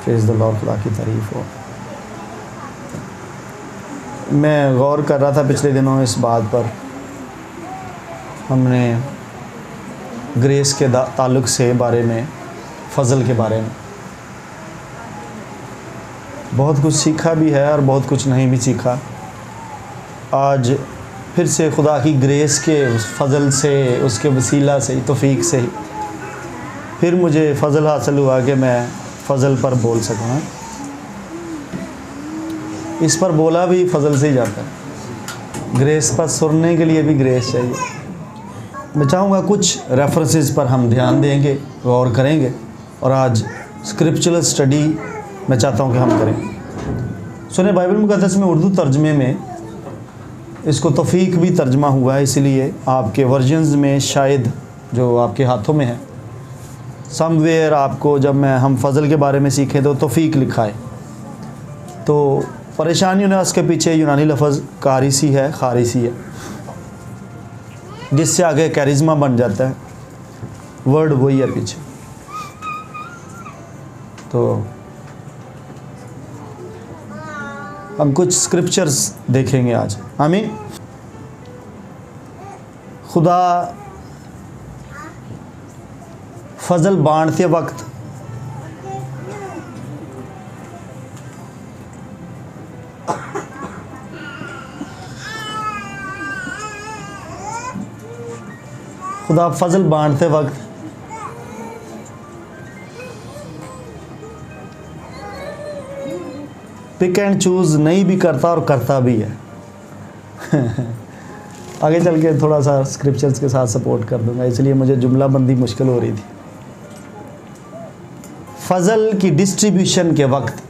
Praise the Lord, खुदा की तारीफ़ हो। मैं गौर कर रहा था पिछले दिनों इस बात पर, हमने ग्रेस के ताल्लुक़ से बारे में, फ़ज़ल के बारे में बहुत कुछ सीखा भी है और बहुत कुछ नहीं भी सीखा। आज फिर से खुदा की ग्रेस के फ़ज़ल से, उसके वसीला से, तौफ़ीक से ही फिर मुझे फ़ज़ल हासिल हुआ कि मैं फ़ज़ल पर बोल सकूँ। इस पर बोला भी फ़ज़ल से ही जाता है। ग्रेस पर सुनने के लिए भी ग्रेस चाहिए। मैं चाहूँगा कुछ रेफरेंसेस पर हम ध्यान देंगे, गौर करेंगे, और आज स्क्रिप्चुरल स्टडी मैं चाहता हूँ कि हम करें। सुने, बाइबल मुक़द्दस में उर्दू तर्जमे में इसको तौफ़ीक भी तर्जमा हुआ है, इसलिए आपके वर्जन्स में शायद जो आपके हाथों में है, समवेयर आपको जब हम फ़ज़ल के बारे में सीखें तो तौफ़ीक लिखा है। तो परेशानी ने उसके पीछे यूनानी लफ्ज़ कारिसी है, खारिसी है, जिससे आगे कैरिज़मा बन जाता है। वर्ड वही है पीछे। तो हम कुछ स्क्रिप्चर्स देखेंगे आज। आमीन। खुदा फ़ज़ल बांटते वक्त पिक एंड चूज़ नहीं भी करता और करता भी है। आगे चल के थोड़ा सा स्क्रिप्चर्स के साथ सपोर्ट कर दूंगा, इसलिए मुझे जुमला बंदी मुश्किल हो रही थी। फ़ज़ल की डिस्ट्रीब्यूशन के वक्त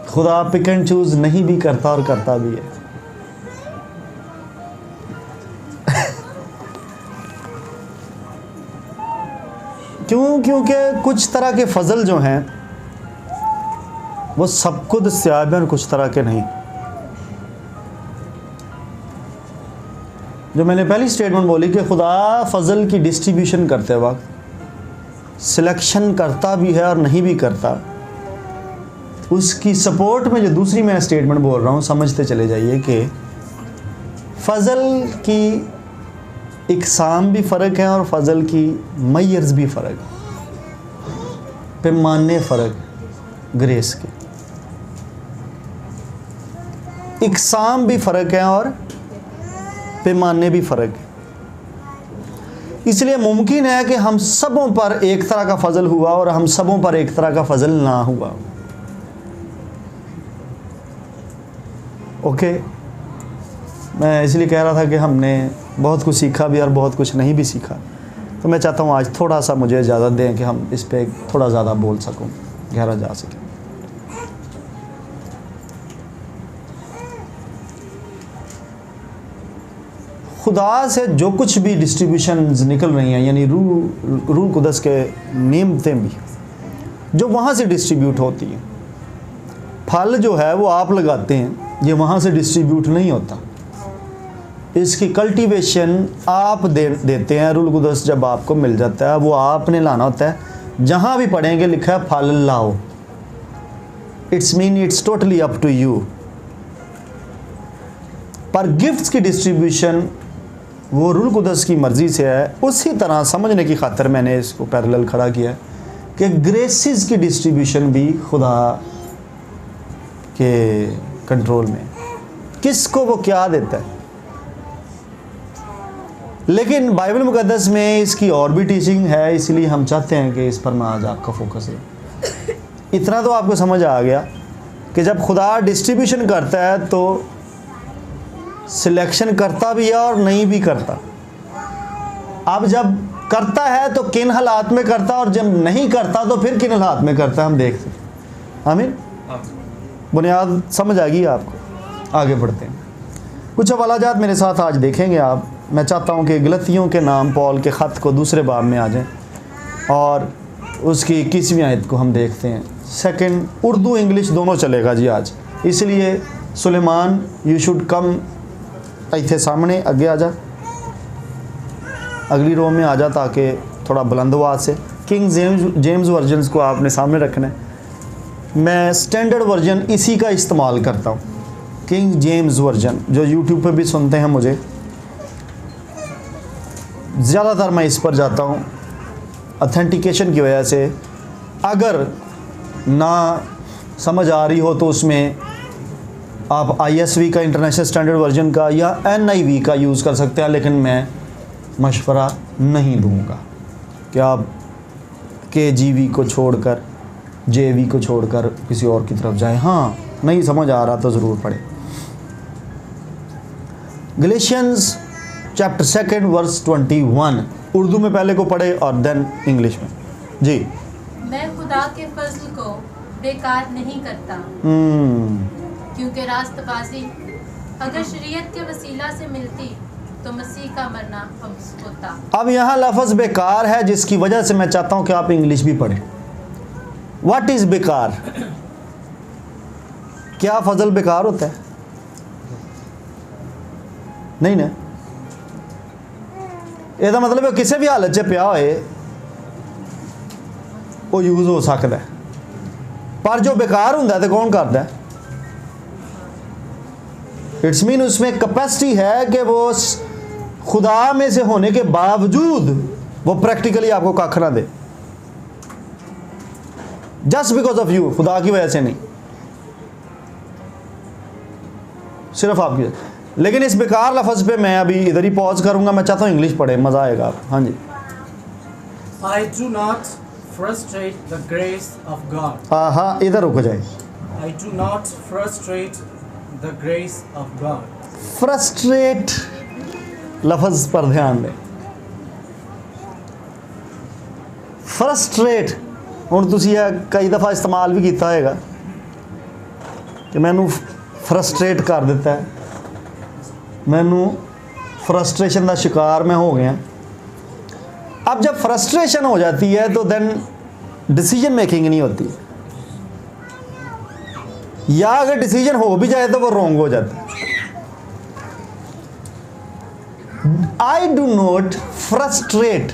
खुदा पिक एंड चूज़ नहीं भी करता और करता भी है। क्योंकि कुछ तरह के फ़ज़ल जो हैं वो सबको दस्तयाब हैं और कुछ तरह के नहीं। जो मैंने पहली स्टेटमेंट बोली कि खुदा फ़ज़ल की डिस्ट्रीब्यूशन करते वक्त सिलेक्शन करता भी है और नहीं भी करता, उसकी सपोर्ट में जो दूसरी मैं स्टेटमेंट बोल रहा हूँ, समझते चले जाइए कि फ़ज़ल की इक़साम भी फ़र्क है और फ़ज़ल की मयर्स भी फ़र्क है, पैमाने फ़र्क है। ग्रेस के इक़साम भी फ़र्क है और पैमाने भी फ़र्क है। इसलिए मुमकिन है कि हम सबों पर एक तरह का फ़ज़ल हुआ और हम सबों पर एक तरह का फ़ज़ल ना हुआ। ओके, मैं इसलिए कह रहा था कि हमने बहुत कुछ सीखा भी और बहुत कुछ नहीं भी सीखा। तो मैं चाहता हूँ आज थोड़ा सा मुझे इजाज़त दें कि हम इस पे थोड़ा ज़्यादा बोल सकूँ, गहरा जा सकें। खुदा से जो कुछ भी डिस्ट्रीब्यूशंस निकल रही हैं, यानी रूह कुदस के नेमतें भी जो वहाँ से डिस्ट्रीब्यूट होती हैं, फल जो है वो आप लगाते हैं, ये वहाँ से डिस्ट्रीब्यूट नहीं होता। इसकी कल्टीवेशन आप देते हैं। रूह कुदस जब आपको मिल जाता है, वो आपने लाना होता है। जहाँ भी पढ़ेंगे लिखा है फल लाओ, it's totally up to you. पर गिफ्ट्स की डिस्ट्रीब्यूशन वो रूह कुदस की मर्ज़ी से है। उसी तरह समझने की खातिर मैंने इसको पैरेलल खड़ा किया कि ग्रेसेस की डिस्ट्रीब्यूशन भी खुदा के कंट्रोल में, किसको वो क्या देता है। लेकिन बाइबल मुक़द्दस में इसकी और भी टीचिंग है, इसलिए हम चाहते हैं कि इस पर मैं आज आपका फोकस है। इतना तो आपको समझ आ गया कि जब खुदा डिस्ट्रीब्यूशन करता है तो सिलेक्शन करता भी है और नहीं भी करता। अब जब करता है तो किन हालात में करता, और जब नहीं करता तो फिर किन हालात में करता, हम देख सकते। आमीन। बुनियाद समझ आ गई आपको। आगे बढ़ते हैं। कुछ हवालाजात मेरे साथ आज देखेंगे आप। मैं चाहता हूँ कि गलतियों के नाम पौल के ख़त को दूसरे बाब में आ जाएं और उसकी 21वीं आयत को हम देखते हैं। सेकंड, उर्दू इंग्लिश दोनों चलेगा जी आज, इसलिए सुलेमान यू शुड कम, इतने सामने अगे आ जा, अगली रो में आ जा ताकि थोड़ा बुलंद आवाज़ से किंग जेम्स वर्जन को आपने सामने रखना है। मैं स्टैंडर्ड वर्जन इसी का इस्तेमाल करता हूँ, किंग जेम्स वर्जन। जो यूट्यूब पे भी सुनते हैं मुझे, ज़्यादातर मैं इस पर जाता हूँ ऑथेंटिकेशन की वजह से। अगर ना समझ आ रही हो तो उसमें आप ISV का, इंटरनेशनल स्टैंडर्ड वर्जन का, या NIV का यूज़ कर सकते हैं, लेकिन मैं मशवरा नहीं दूंगा कि आप KGV को छोड़कर, JV को छोड़कर किसी और की तरफ जाएं। हाँ, नहीं समझ आ रहा तो ज़रूर पढ़ें। गलेशियंस चैप्टर 2 वर्स 21, उर्दू में पहले को पढ़े और देन इंग्लिश में। जी। मैं खुदा के फजल को बेकार नहीं करता, क्योंकि रास्तबाजी अगर शरीयत के वसीला से मिलती तो मसीह का मरना फर्ज होता। अब यहाँ लफ्ज़ बेकार है, जिसकी वजह से मैं चाहता हूँ कि आप इंग्लिश भी पढ़ें। व्हाट इज़ बेकार? क्या फजल बेकार होता है? नहीं ना। ਇਹਦਾ मतलब है किसी भी हालत च पिया होए वो यूज़ हो सकता है, पर जो बेकार होंदा है तो कौन करता है? इट्स मीन उसमें कैपेसिटी है कि वो खुदा में से होने के बावजूद वो प्रैक्टिकली आपको कख ना दे, जस्ट बिकॉज ऑफ यू, खुदा की वजह से नहीं, सिर्फ आपकी। लेकिन इस बेकार लफ्ज़ पे मैं अभी इधर ही पॉज करूंगा। मैं चाहता हूँ इंग्लिश पढ़े, मज़ा आएगा आप। हाँ जी। I do not frustrate the grace of God. हाँ, इधर रुक जाए। I do not frustrate the grace of God. Frustrate लफ्ज़ पर ध्यान दें। फ्रस्ट्रेट हुण तुसीं कई दफ़ा इस्तेमाल भी किया होगा कि मैनू फ्रस्ट्रेट कर दिता है, मैनू फ्रस्ट्रेशन का शिकार मैं हो गया। अब जब फ्रस्ट्रेशन हो जाती है तो देन डिसीजन मेकिंग नहीं होती, या अगर डिसीजन हो भी जाए तो वो रॉन्ग हो जाता है। आई डू नॉट फ्रस्ट्रेट,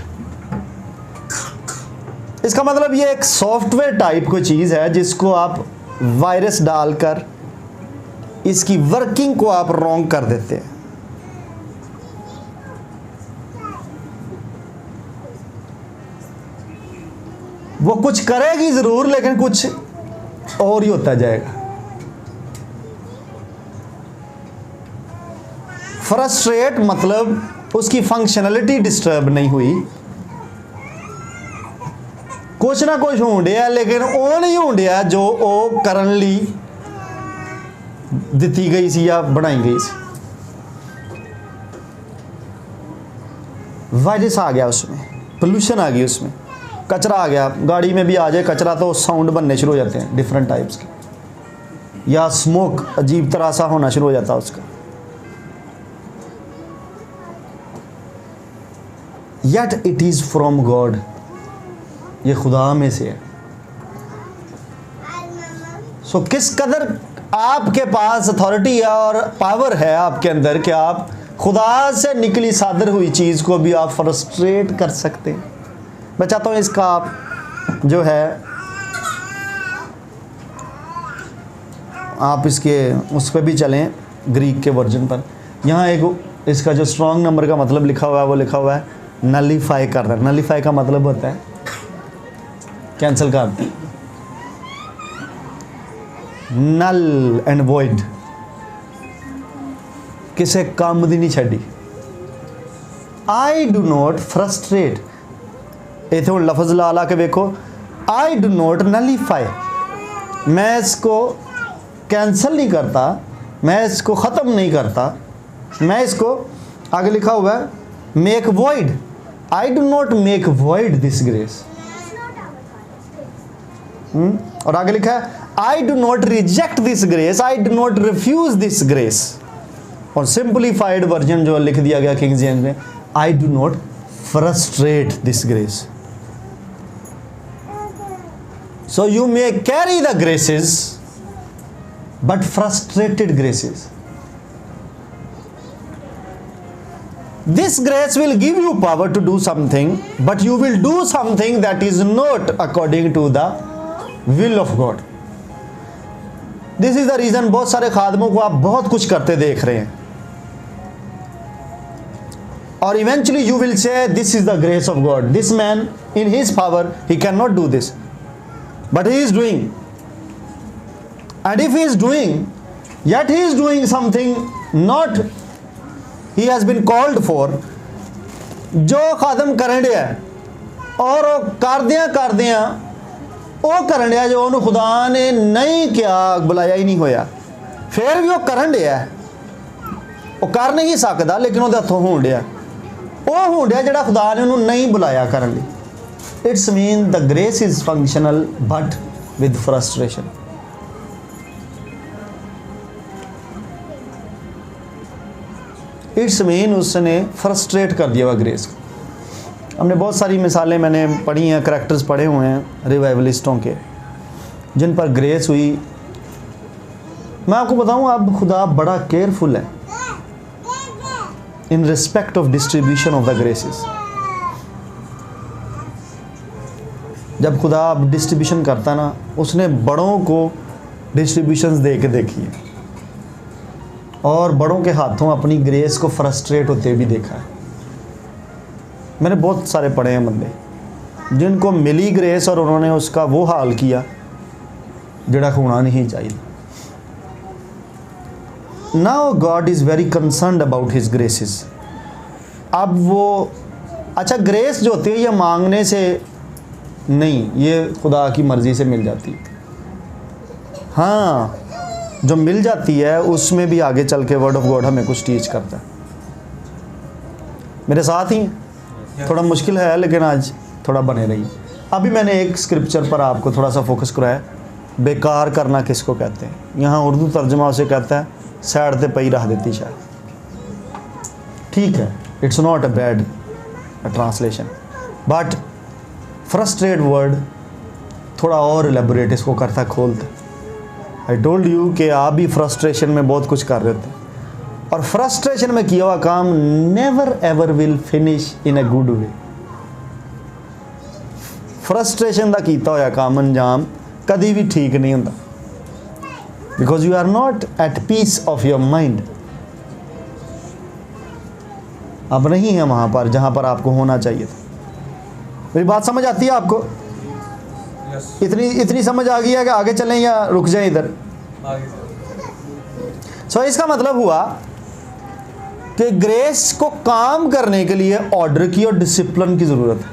इसका मतलब ये एक सॉफ्टवेयर टाइप कोई चीज़ है जिसको आप वायरस डालकर इसकी वर्किंग को आप रॉन्ग कर देते हैं। वो कुछ करेगी ज़रूर, लेकिन कुछ और ही होता जाएगा। फ्रस्ट्रेट मतलब उसकी फंक्शनलिटी डिस्टर्ब नहीं हुई, कुछ ना कुछ होंडिया, लेकिन वो नहीं होंडिया जो वो करनली दी गई सी या बनाई गई सी। वायरस आ गया उसमें, पोल्यूशन आ गई उसमें, कचरा आ गया। गाड़ी में भी आ जाए कचरा तो साउंड बनने शुरू हो जाते हैं डिफरेंट टाइप्स के, या स्मोक अजीब तरह सा होना शुरू हो जाता है उसका। Yet it is from God, ये खुदा में से है। सो किस कदर आपके पास अथॉरिटी और पावर है आपके अंदर कि आप खुदा से निकली सादर हुई चीज़ को भी आप फ्रस्ट्रेट कर सकते हैं। मैं चाहता हूँ इसका आप जो है आप इसके उस पर भी चलें, ग्रीक के वर्जन पर। यहाँ एक इसका जो स्ट्रॉन्ग नंबर का मतलब लिखा हुआ है वो लिखा हुआ है नलीफाई कर रहा है। नलीफाई का मतलब होता है कैंसिल कर दें, नल एंड वॉइड, किसे काम दी नहीं छड़ी। आई डू नॉट फ्रस्ट्रेट, इतने हूँ लफ्ज़ ला ला के देखो, आई डू नॉट नलीफाई, मैं इसको कैंसिल नहीं करता, मैं इसको ख़त्म नहीं करता, मैं इसको आगे लिखा हुआ है make void, I do not make void this grace. और आगे लिखा है I do not reject this grace, I do not refuse this grace. और सिंपलीफाइड वर्जन जो लिख दिया गया किंग जेम्स में, I do not frustrate this grace. So you may carry the graces but frustrated graces. This grace will give you power to do something, but you will do something that is not according to the will of God. This is the reason बहुत सारे खादमों को आप बहुत कुछ करते देख रहे हैं, और eventually you will say this is the grace of God. This man in his power he cannot do this, but he is doing. And if he is doing, yet he is doing something not he has been called for. जो खादम करन दिया और कर दिया वो करन दिया जो उन्होंने खुदा ने नहीं किया, बुलाया ही नहीं होया, फिर भी वो करन दिया, वो कर नहीं सकता, लेकिन वो हथों होण दिया, वो होण दिया जिहड़ा खुदा ने उन्होंने नहीं बुलाया करन लई. It's mean the grace is functional but with frustration. It's mean उसने फ्रस्ट्रेट कर दिया हुआ ग्रेस को. हमने बहुत सारी मिसालें मैंने पढ़ी हैं, करैक्टर्स पढ़े हुए हैं रिवाइवलिस्टों के जिन पर ग्रेस हुई. मैं आपको बताऊं, अब खुदा बड़ा केयरफुल है in respect of distribution of the graces. जब खुदा अब डिस्ट्रीब्यूशन करता है ना, उसने बड़ों को डिस्ट्रीब्यूशंस दे के देखी है और बड़ों के हाथों अपनी ग्रेस को फ्रस्ट्रेट होते भी देखा है. मैंने बहुत सारे पढ़े हैं बंदे जिनको मिली ग्रेस और उन्होंने उसका वो हाल किया जिहड़ा होना नहीं चाहिए. Now God is very concerned about his graces. अब वो अच्छा, ग्रेस जो होती है ये मांगने से नहीं, ये खुदा की मर्ज़ी से मिल जाती है. हाँ, जो मिल जाती है उसमें भी आगे चल के वर्ड ऑफ गॉड हमें कुछ टीच करता है. मेरे साथ ही थोड़ा मुश्किल है, लेकिन आज थोड़ा बने रही. अभी मैंने एक स्क्रिप्चर पर आपको थोड़ा सा फोकस कराया, बेकार करना किसको कहते हैं. यहाँ उर्दू तर्जमा उसे कहता है सैड ते पई रख देती शायद. ठीक है, it's not a bad translation, but frustrate word थोड़ा और एलेबोरेट इसको करता, खोलता. आई टोल्ड यू कि आप भी फ्रस्ट्रेशन में बहुत कुछ कर रहे थे, और फ्रस्ट्रेशन में किया हुआ काम never ever will finish in a good way. Frustration का किया हुआ काम अंजाम कभी भी ठीक नहीं होता, because you are not at peace of your mind. अब नहीं है वहाँ पर जहाँ पर आपको होना चाहिए था. मेरी बात समझ आती है आपको? इतनी समझ आ गई है कि आगे चलें या रुक जाएं इधर? सो इसका मतलब हुआ कि ग्रेस को काम करने के लिए ऑर्डर की और डिसिप्लिन की जरूरत है,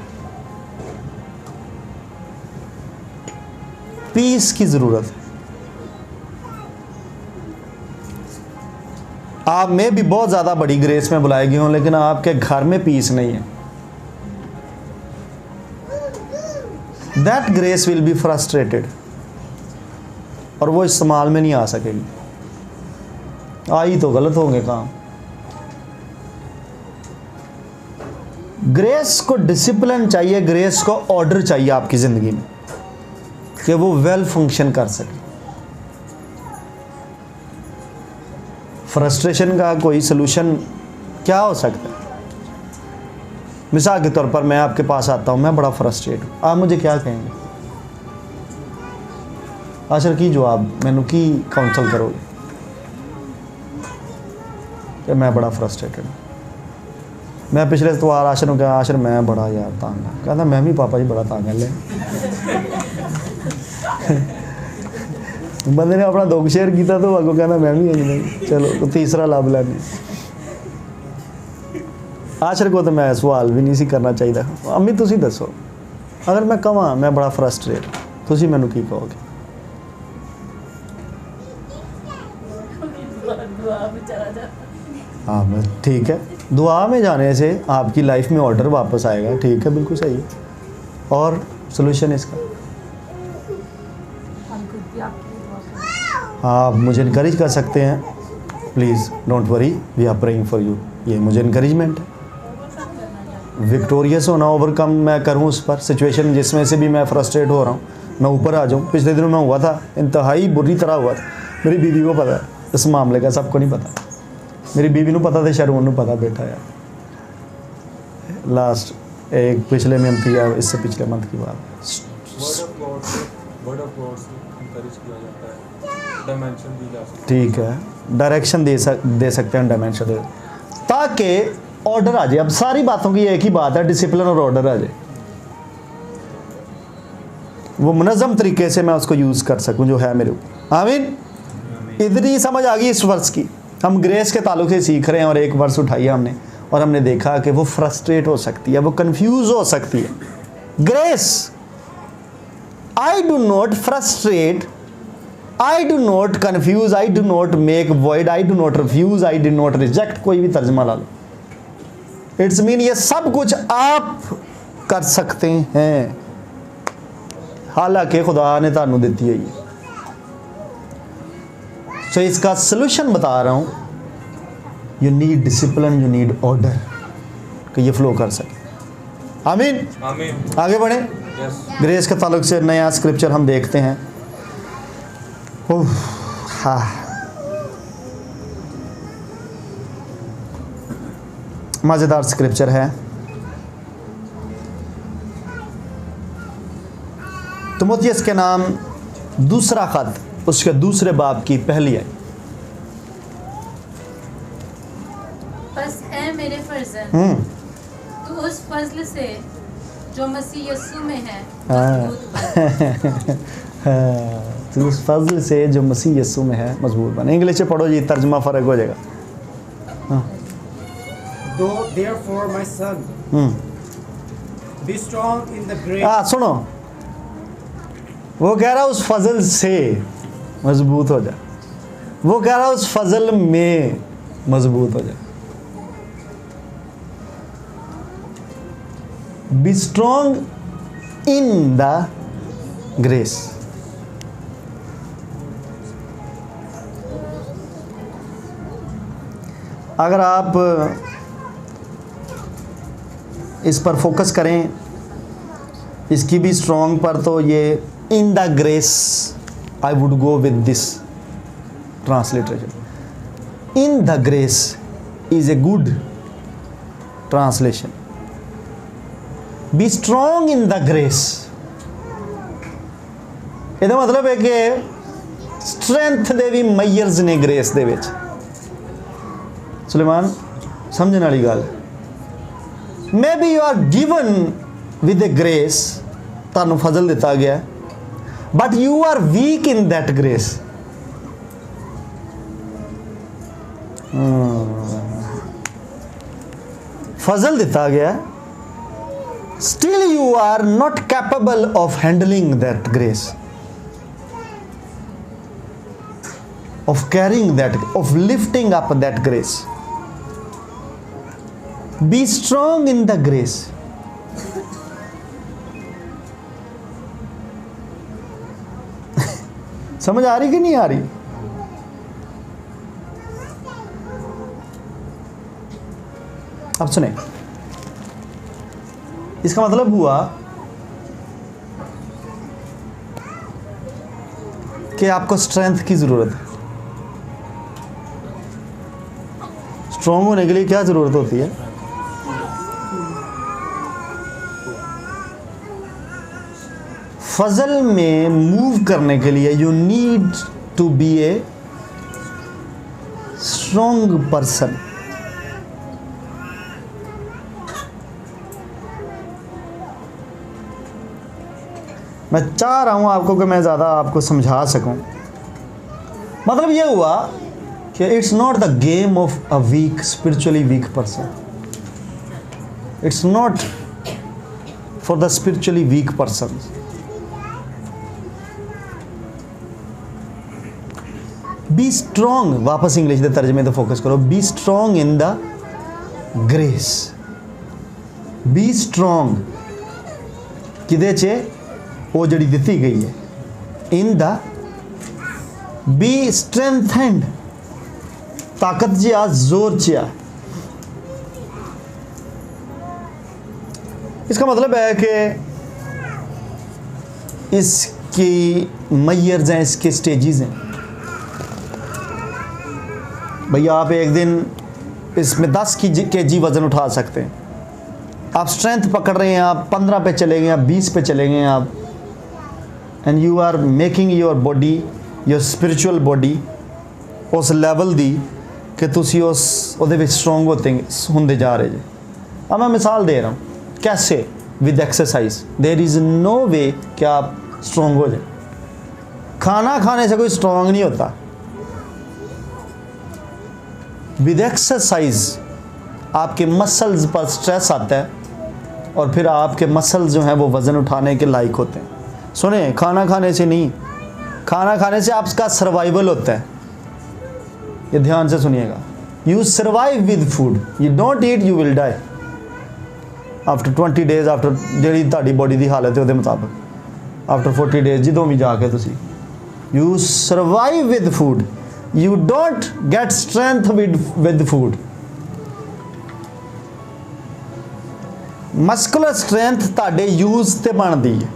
पीस की जरूरत है. आप में भी बहुत ज्यादा बड़ी ग्रेस में बुलाए गए हों, लेकिन आपके घर में पीस नहीं है. That grace will be frustrated, और वो इस्तेमाल में नहीं आ सकेगी. आई तो गलत होंगे काम. ग्रेस को डिसिप्लिन चाहिए, ग्रेस को ऑर्डर चाहिए आपकी ज़िंदगी में कि वो वेल फंक्शन कर सके. फ्रस्ट्रेशन का कोई सलूशन क्या हो सकता है? मिसाल के तौर पर मैं आपके पास आता हूँ, मैं बड़ा फ्रस्ट्रेट हूँ, आप मुझे क्या कहेंगे? आशर की जवाब मैनू की काउंसल करोगे कि मैं बड़ा फ्रस्ट्रेटेड हूँ. मैं पिछले इतवार आशर को कहा, आशर मैं बड़ा यार तंग हाँ. कहता मैं भी पापा जी बड़ा तंग है. ले बंदे ने अपना दुख शेयर किया तो अगो कहना मैं भी नहीं. चलो तो तीसरा लाभ लेने. आशर को तो मैं सवाल भी नहीं सी करना चाहिए. अम्मी तुसी दसो, अगर मैं कहां मैं बड़ा फ्रस्ट्रेट, तुसी मैनू की कहोगे? हाँ बस ठीक है, दुआ में जाने से आपकी लाइफ में ऑर्डर वापस आएगा. ठीक है, बिल्कुल सही है. और सलूशन इसका आप मुझे इनकरेज कर सकते हैं. Please don't worry, we are praying for you. ये मुझे इनकरेजमेंट है. विक्टोरियस होना, ओवरकम मैं करूं उस पर सिचुएशन जिसमें से भी मैं फ्रस्ट्रेट हो रहा हूं, मैं ऊपर आ जाऊं. पिछले दिनों में हुआ था, इंतहाई बुरी तरह हुआ था. मेरी बीवी को पता है इस मामले का, सबको नहीं पता. मेरी बीवी को पता था, शर्मन को पता. बेटा यार लास्ट एक पिछले मंथ या इससे पिछले मंथ की बात। वर्ड ऑफ गॉड से encourage किया जाता है, डायमेंशन दी जा सकती है। ठीक है, डायरेक्शन दे सकते हैं, डायमेंशन दे, ताकि ऑर्डर आ जाए। अब सारी बातों की एक ही बात है, डिसिप्लिन और ऑर्डर आ जाए, वो मुनज़्ज़म तरीके से मैं उसको यूज़ कर सकूं जो है मेरे ऊपर। आमीन। इतनी समझ आ गई इस वर्स की। हम ग्रेस के ताल्लुक से सीख रहे हैं और एक वर्स उठाइया हमने और हमने देखा कि वो फ्रस्ट्रेट हो सकती है, वो कंफ्यूज हो सकती है। Grace, I do not frustrate, I do not confuse, I do not make void, I do not refuse, I do not reject, कोई भी तर्जमा ला लो। इट्स मीन ये सब कुछ आप कर सकते हैं, हालांकि खुदा ने तानू देती है ये। तो इसका सलूशन बता रहा हूँ, you need discipline, you need order कि ये फ्लो कर सके। आमीन। आमीन। आगे बढ़े। यस। ग्रेस के ताल्लुक से नया स्क्रिप्चर हम देखते हैं। हाँ, मज़ेदार स्क्रिप्चर है। तिमुथियुस के नाम दूसरा खत, उसके दूसरे बाब की पहली है। बस ऐ मेरे फर्जंद, तू उस फजल से जो मसीह यीशु में है मजबूत बन। तो उस फजल से जो मसीह यीशु में है मजबूत बने। इंग्लिश से पढ़ो जी, तर्जमा फ़र्क हो जाएगा। Though therefore my son, be strong in the grace. सुनो, वो कह रहा उस फजल से मजबूत हो जा, वो कह रहा उस फजल में मजबूत हो जा। B strong in the grace. अगर आप इस पर फोकस करें, इसकी भी स्ट्रॉन्ग पर, तो ये इन the grace, I would go with this translation. In the grace is a good translation. B strong in the grace, ਇਹਦਾ मतलब है कि स्ट्रेंथ दे भी मैयर्स ने ग्रेस दे विच। सुलेमान समझने वाली गल, may be you are given with a grace, तानू फजल दिता गया, but you are weak in that grace. फजल दिता गया, still you are not capable of handling that grace, of carrying that, of lifting up that grace. Be strong in the grace. समझ आ रही कि नहीं आ रही? अब सुने, इसका मतलब हुआ कि आपको स्ट्रेंथ की जरूरत है। स्ट्रॉन्ग होने के लिए क्या ज़रूरत होती है? फजल में मूव करने के लिए you need to be a strong person. मैं चाह रहा हूं आपको कि मैं ज़्यादा आपको समझा सकूं। मतलब ये हुआ कि it's not the game of a weak, spiritually weak person. It's not for the spiritually weak person. Be strong, वापस इंग्लिश के तर्जमे तो फोकस करो। Be strong in the grace. Be strong किदे च, वो जड़ी दिती गई है, इन द। बी स्ट्रेंथेंड, ताकत जिया, जोर जिया। इसका मतलब है कि इसकी मैयर्स हैं, इसके स्टेजेस हैं। भैया आप एक दिन इसमें 10 kg वज़न उठा सकते हैं, आप स्ट्रेंथ पकड़ रहे हैं, आप 15 पे चले गए, आप 20 पे चले गए आप, and you are making your body, your spiritual body उस लैवल दी कि तुसी ਉਹਦੇ ਵਿੱਚ स्ट्रोंग ਹੁੰਦੇ जा रहे जे। अब मैं मिसाल दे रहा हूँ कैसे, with exercise there is no way कि आप स्ट्रोंग हो जाए। खाना खाने से कोई स्ट्रोंग नहीं होता, विद एक्सरसाइज आपके मसल्स पर स्ट्रेस आता है और फिर आपके मसल्स जो हैं वो वज़न उठाने के लायक होते हैं। सुने, खाना खाने से नहीं, खाना खाने से आपका सर्वाइवल होता है, ये ध्यान से सुनिएगा। You survive with food, you don't eat you will die after 20 days, after ਜਿਹੜੀ ਤੁਹਾਡੀ ਬੋਡੀ ਦੀ ਹਾਲਤ ਹੈ ਉਹਦੇ ਮੁਤਾਬਕ, आफ्टर 40 डेज ਜਦੋਂ ਵੀ ਜਾ ਕੇ ਤੁਸੀਂ, you survive with food, you don't get strength with food। Muscular strength ਤੁਹਾਡੇ ਯੂਜ਼ ਤੇ ਬਣਦੀ ਹੈ।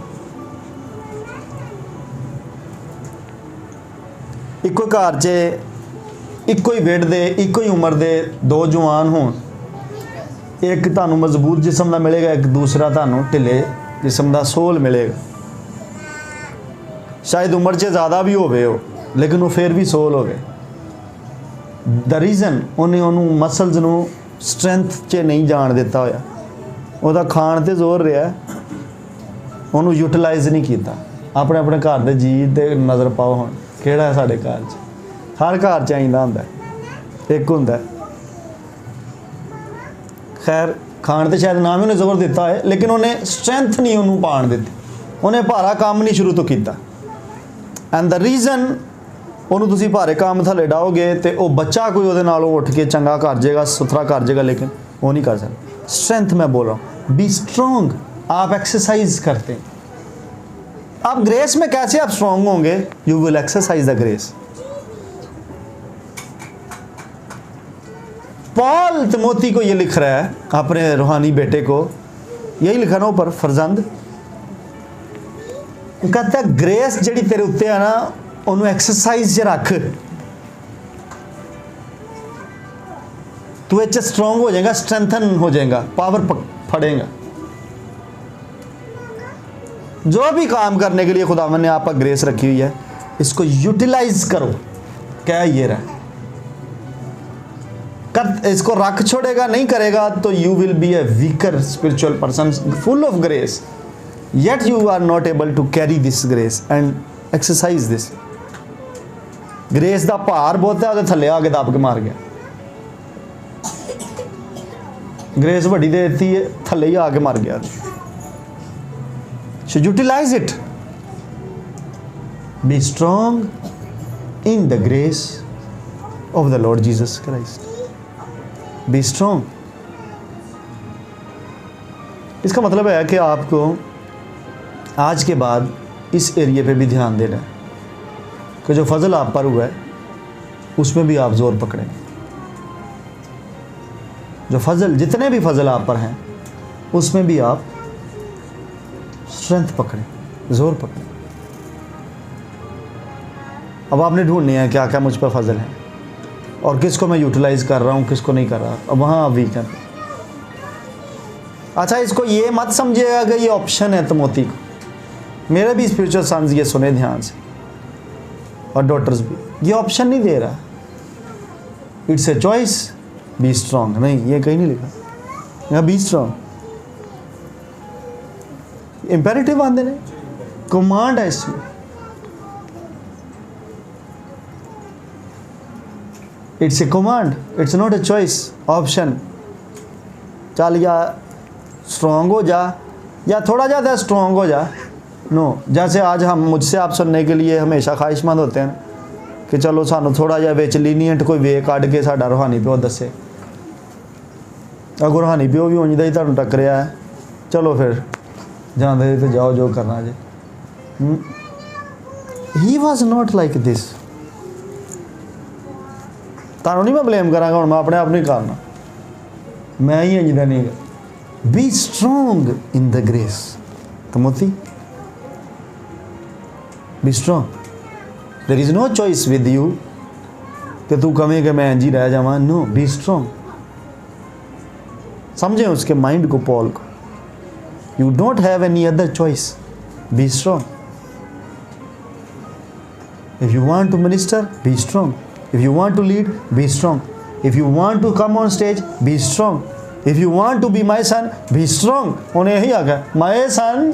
ਇੱਕੋ ਘਰ 'ਚ ਇੱਕੋ ਹੀ ਵੇਟ ਦੇ, ਇੱਕੋ ਹੀ ਉਮਰ ਦੇ ਦੋ ਜਵਾਨ ਹੋਣ, ਇੱਕ ਤੁਹਾਨੂੰ ਮਜ਼ਬੂਤ ਜਿਸਮ ਦਾ ਮਿਲੇਗਾ, ਇੱਕ ਦੂਸਰਾ ਤੁਹਾਨੂੰ ਢਿੱਲੇ ਜਿਸਮ ਦਾ ਸੋਲ ਮਿਲੇਗਾ। शायद उम्र से ज़्यादा भी होवे हो लेकिन वो फिर भी सोल हो गए। द रीज़न उन्हें उन्होंने मसल्स नू स्ट्रेंथ च नहीं जान दिता होया, ਉਹਦਾ ਖਾਣ ਤੇ ਜ਼ੋਰ ਰਿਹਾ, ਉਹਨੂੰ ਯੂਟਿਲਾਈਜ਼ ਨਹੀਂ ਕੀਤਾ। ਆਪਣੇ ਆਪਣੇ ਘਰ ਦੇ ਜੀ ਤੇ ਨਜ਼ਰ ਪਾਓ ਹੁਣ ਕਿਹੜਾ ਹੈ ਸਾਡੇ ਘਰ 'ਚ, ਹਰ ਘਰ 'ਚ ਆਈਂਦਾ ਹੁੰਦਾ, ਇੱਕ ਹੁੰਦਾ। ਖੈਰ ਖਾਣ ਤੇ ਸ਼ਾਇਦ ਨਾ ਵੀ ਉਹਨੇ ਜ਼ੋਰ ਦਿੱਤਾ ਹੋਏ ਲੇਕਿਨ ਉਹਨੇ ਸਟਰੈਂਥ ਨਹੀਂ ਉਹਨੂੰ ਪਾਉਣ ਦਿੱਤੀ, ਉਹਨੇ ਭਾਰਾ ਕੰਮ ਨਹੀਂ ਸ਼ੁਰੂ ਤੋਂ ਕੀਤਾ। ਐਂਡ ਦ ਰੀਜ਼ਨ ਉਹਨੂੰ ਤੁਸੀਂ ਭਾਰੇ ਕੰਮ ਥੱਲੇ ਡਾਓਗੇ ਤੇ ਉਹ ਬੱਚਾ ਕੋਈ ਉਹਦੇ ਨਾਲੋਂ ਉੱਠ ਕੇ ਚੰਗਾ ਕਰ ਜਾਏਗਾ, ਸੁਥਰਾ ਕਰ ਜਾਏਗਾ, लेकिन वो नहीं कर सकता। स्ट्रेंथ मैं बोल रहा हूँ, बी स्ट्रॉन्ग। आप एक्सरसाइज करते हैं, आप ग्रेस में कैसे आप स्ट्रॉन्ग होंगे? You will exercise the grace. Paul Timothy को ये लिख रहा है, अपने रूहानी बेटे को यही लिखा ना ऊपर, फरजंद कहता है ग्रेस जिहड़ी तेरे उत्ते है ना ਉਹਨੂੰ एक्सरसाइज च रख, तू इस स्ट्रॉन्ग हो जाएगा, स्ट्रेंथन हो जाएगा, पावर फड़ेगा। जो भी काम करने के लिए खुदावन ने आपका ग्रेस रखी हुई है इसको यूटिलाइज करो। क्या ये रहा कर, इसको रख छोड़ेगा नहीं करेगा तो you will be A weaker spiritual person full of grace, yet you are not able to carry this grace and exercise this। Grace ਦਾ ਭਾਰ ਬਹੁਤ ਹੈ, ਉਹਦੇ ਥੱਲੇ ਆ ਕੇ ਦੱਬ ਕੇ ਮਾਰ ਗਿਆ। ग्रेस ਵੱਡੀ ਦੇ ਦਿੱਤੀ ਹੈ, ਥੱਲੇ ਹੀ ਆ ਕੇ ਮਰ ਗਿਆ। So utilize it, be strong in the grace of the Lord Jesus Christ, be strong। इसका मतलब है कि आपको आज के बाद इस एरिया पे भी ध्यान देना है कि जो फजल आप पर हुआ है उसमें भी आप ज़ोर पकड़ें। जो फजल, जितने भी फजल आप पर हैं उसमें भी आप स्ट्रेंथ पकड़ें, ज़ोर पकड़ें। अब आपने ढूंढनी है क्या क्या मुझ पर फजल है और किसको मैं यूटिलाइज़ कर रहा हूँ, किसको नहीं कर रहा। अब वहाँ आप वीक हैं। अच्छा, इसको ये मत समझिएगा कि ये ऑप्शन है तिमोथी को। मेरे भी स्पिरिचुअल सन्स ये सुने ध्यान से, और डॉटर्स भी, ये ऑप्शन नहीं दे रहा, it's a choice. Be strong नहीं, ये कहीं नहीं लिखा, यहाँ बी स्ट्रॉन्ग इंपेरेटिव आंदे ने, कमांड है इसमें। It's a command, it's not a choice, option. चल या स्ट्रॉन्ग हो जा या थोड़ा ज़्यादा स्ट्रॉन्ग हो जा, नो। जैसे आज हम मुझसे आप सुनने के लिए हमेशा ख्वाहिशमंद होते हैं कि चलो सानू थोड़ा जिहा विच लीनियंट कोई वे कढ़ के साडा रूहानी प्यो दसे। अगर रूहानी प्यो भी उंज दा ही तुहानू टकरिया है, चलो फिर जांदे ते जाओ जो करना जे। He was not like this. तुहानू नहीं मैं ब्लेम करांगा, हुण मैं अपने आप नहीं करना, मैं ही इंज दा नहीं। Be strong in the grace Timothy, be strong. There is no choice with you कि तू कहें कि मैं इंज ही रह जावा। No, be strong. समझें उसके माइंड को, पॉल को। You don't have any other choice. Be strong. If you want to minister, be strong. If you want to lead, be strong. If you want to come on stage, be strong. If you want to be my son, be strong. उन्हें यही आ गया, my son.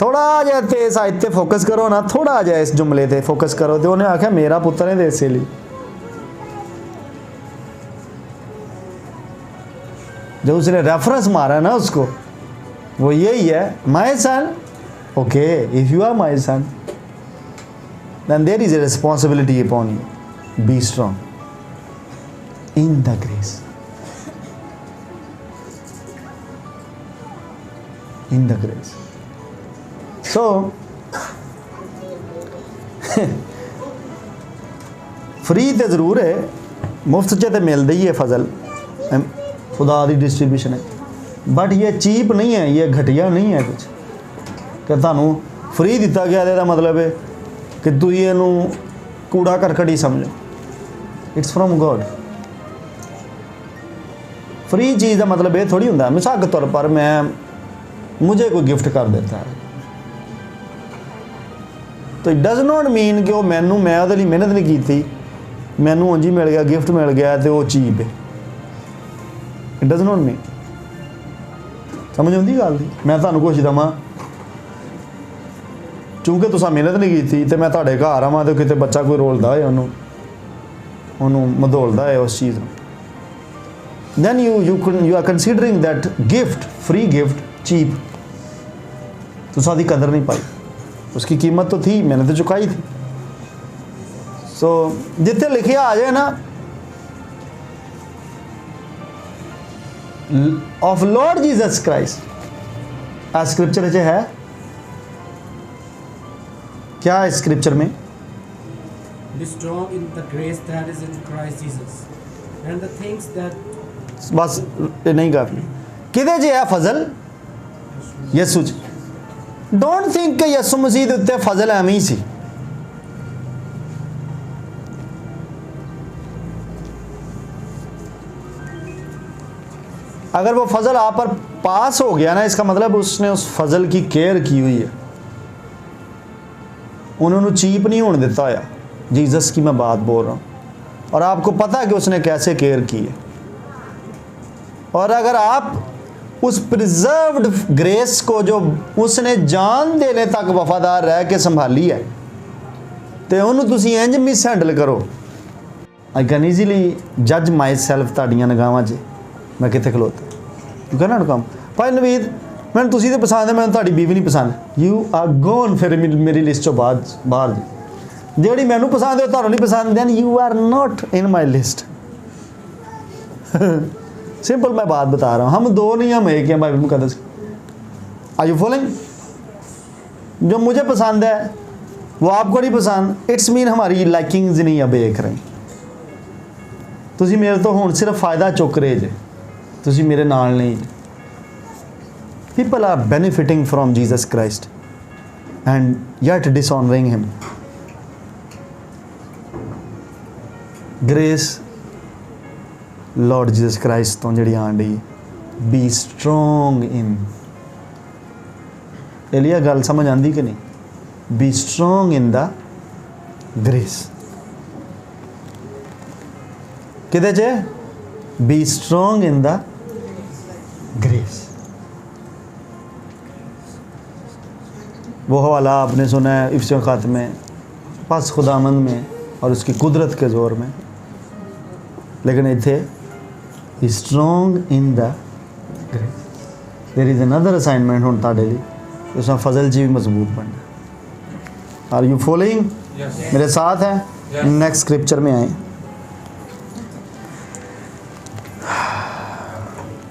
थोड़ा जिहा ते साहित्य focus करो ना, थोड़ा जिहा इस जुमले ते फोकस करो तो उन्हें आख्या मेरा पुत्र है, इस लिए जो उसने रेफरेंस मारा ना उसको, वो यही है, my son. Okay, if you are my son then there is a responsibility upon you. Be strong in the grace. In the grace. So free तो ज़रूर है, मुफ्त च तो मिलता ही है फजल, खुदा की डिस्ट्रीब्यूशन है, बट ये चीप नहीं है, ये घटिया नहीं है कुछ कि थानू फ्री दिता गया तो मतलब है कि तू ये कूड़ा करकट ही समझो. It's from God. फ्री चीज़ का मतलब ये थोड़ी होंगे मिसाल के तौर पर मुझे कोई गिफ्ट कर देता है तो इट डज नॉट मीन कि मैं वो लिए मेहनत नहीं की थी, मैनू उंज ही मिल गया, गिफ्ट मिल गया तो वो चीप है. It does not mean. समझ आती गल की. मैं तुहानू कुछ देवां चूँकि तुसां मेहनत नहीं की थी तो मैं तुहाडे घर आवां तो किते बच्चा कोई रोलदा है उन्होंने मधोलदा है उस चीज़ में, then you are considering that gift, free gift cheap. तुसां दी कदर नहीं पाई, उसकी कीमत तो थी, मैंने तो चुकाई थी. सो जिथे लिखे आ जाए ना of Lord Jesus Christ, scripture च है क्या है स्क्रिप्चर में? Be strong in the grace that is in Christ Jesus, and the things that. बस ये नहीं काफी. किदे च है फजल? यसू च. डोंट थिंक कि यसू मसीह दे उत्ते फजल एवं ही सी. अगर वो फजल आप पर पास हो गया ना, इसका मतलब उसने उस फजल की केयर की हुई है, उन्होंने चीप नहीं होने देता होया. जीसस की मैं बात बोल रहा हूँ, और आपको पता है कि उसने कैसे केयर की है. और अगर आप उस प्रिजर्व्ड ग्रेस को जो उसने जान देने तक वफादार रह के संभाली है तो उन्होंने तुसी इंज मिस हैंडल करो. आई कैन ईजीली जज माई सैल्फ ताड़ियाँ निगाहां च मैं कितने खलोता. यू कैन नॉट कम भाई नवीद मैंने तुसी तो पसंद है, मैंने ताड़ी बीवी नहीं पसंद. यू आर गोन फिर मेरी लिस्ट चो बाहर जी. जी मैनू पसंद है तुहानू नहीं पसंद, then you are not in my list. Simple मैं बात बता रहा हूँ, हम दो नहीं हम एक हैं बाइबल मुकद्दस. Are you following? जो मुझे पसंद है वो आपको नहीं पसंद, इट्स मीन हमारी लाइकिंग्स नहीं अब एक रही. तुसी मेरे तो हुण सिर्फ फ़ायदा चुक रहे जे, तुसी मेरे नाल नहीं. People are benefiting from Jesus Christ and yet dishonoring him. Grace Lord Jesus Christ तो जिहड़ी आण दी, be strong in. एलिया गल समझ आंदी कि नहीं? Be strong in the grace. किदे च? Be strong in the grace. वो हवाला आपने सुना है इफ्सियों ख़ात में, बस खुदामंद में और उसकी कुदरत के ज़ोर में. लेकिन इत्थे strong in the grace. There is another assignment हुण तुहाडे लई, उसमें फजल जी भी मजबूत बनना. Are you following? मेरे साथ है. नेक्स्ट स्क्रिप्चर में आए.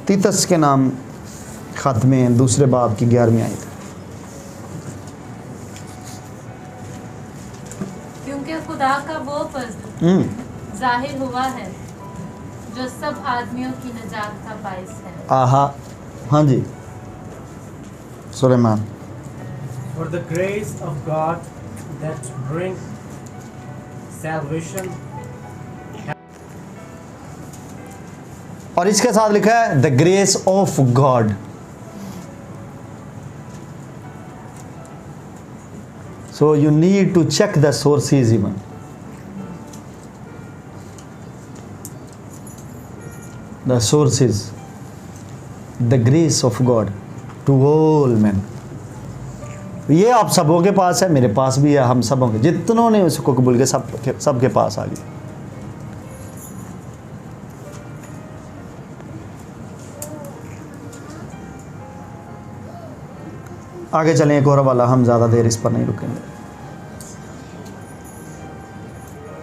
तीतस के नाम ख़त में दूसरे बाब की 11वीं आयत. खुदा का वो फज़्ल जाहिर हुआ है जो सब आदमियों की निजात का बाइस है. आहा, हाँ जी Suleman. For the grace of God that bring salvation और इसके साथ लिखा है the grace of God. So you need to check the sources even. The sources, the grace of God to all man. ये आप सबों के पास है, मेरे पास भी है, हम सबों के, जितनों ने उसको कबूल किया सबके पास आ गई। आगे चलें, एक और वाला, हम ज़्यादा देर इस पर नहीं रुकेंगे।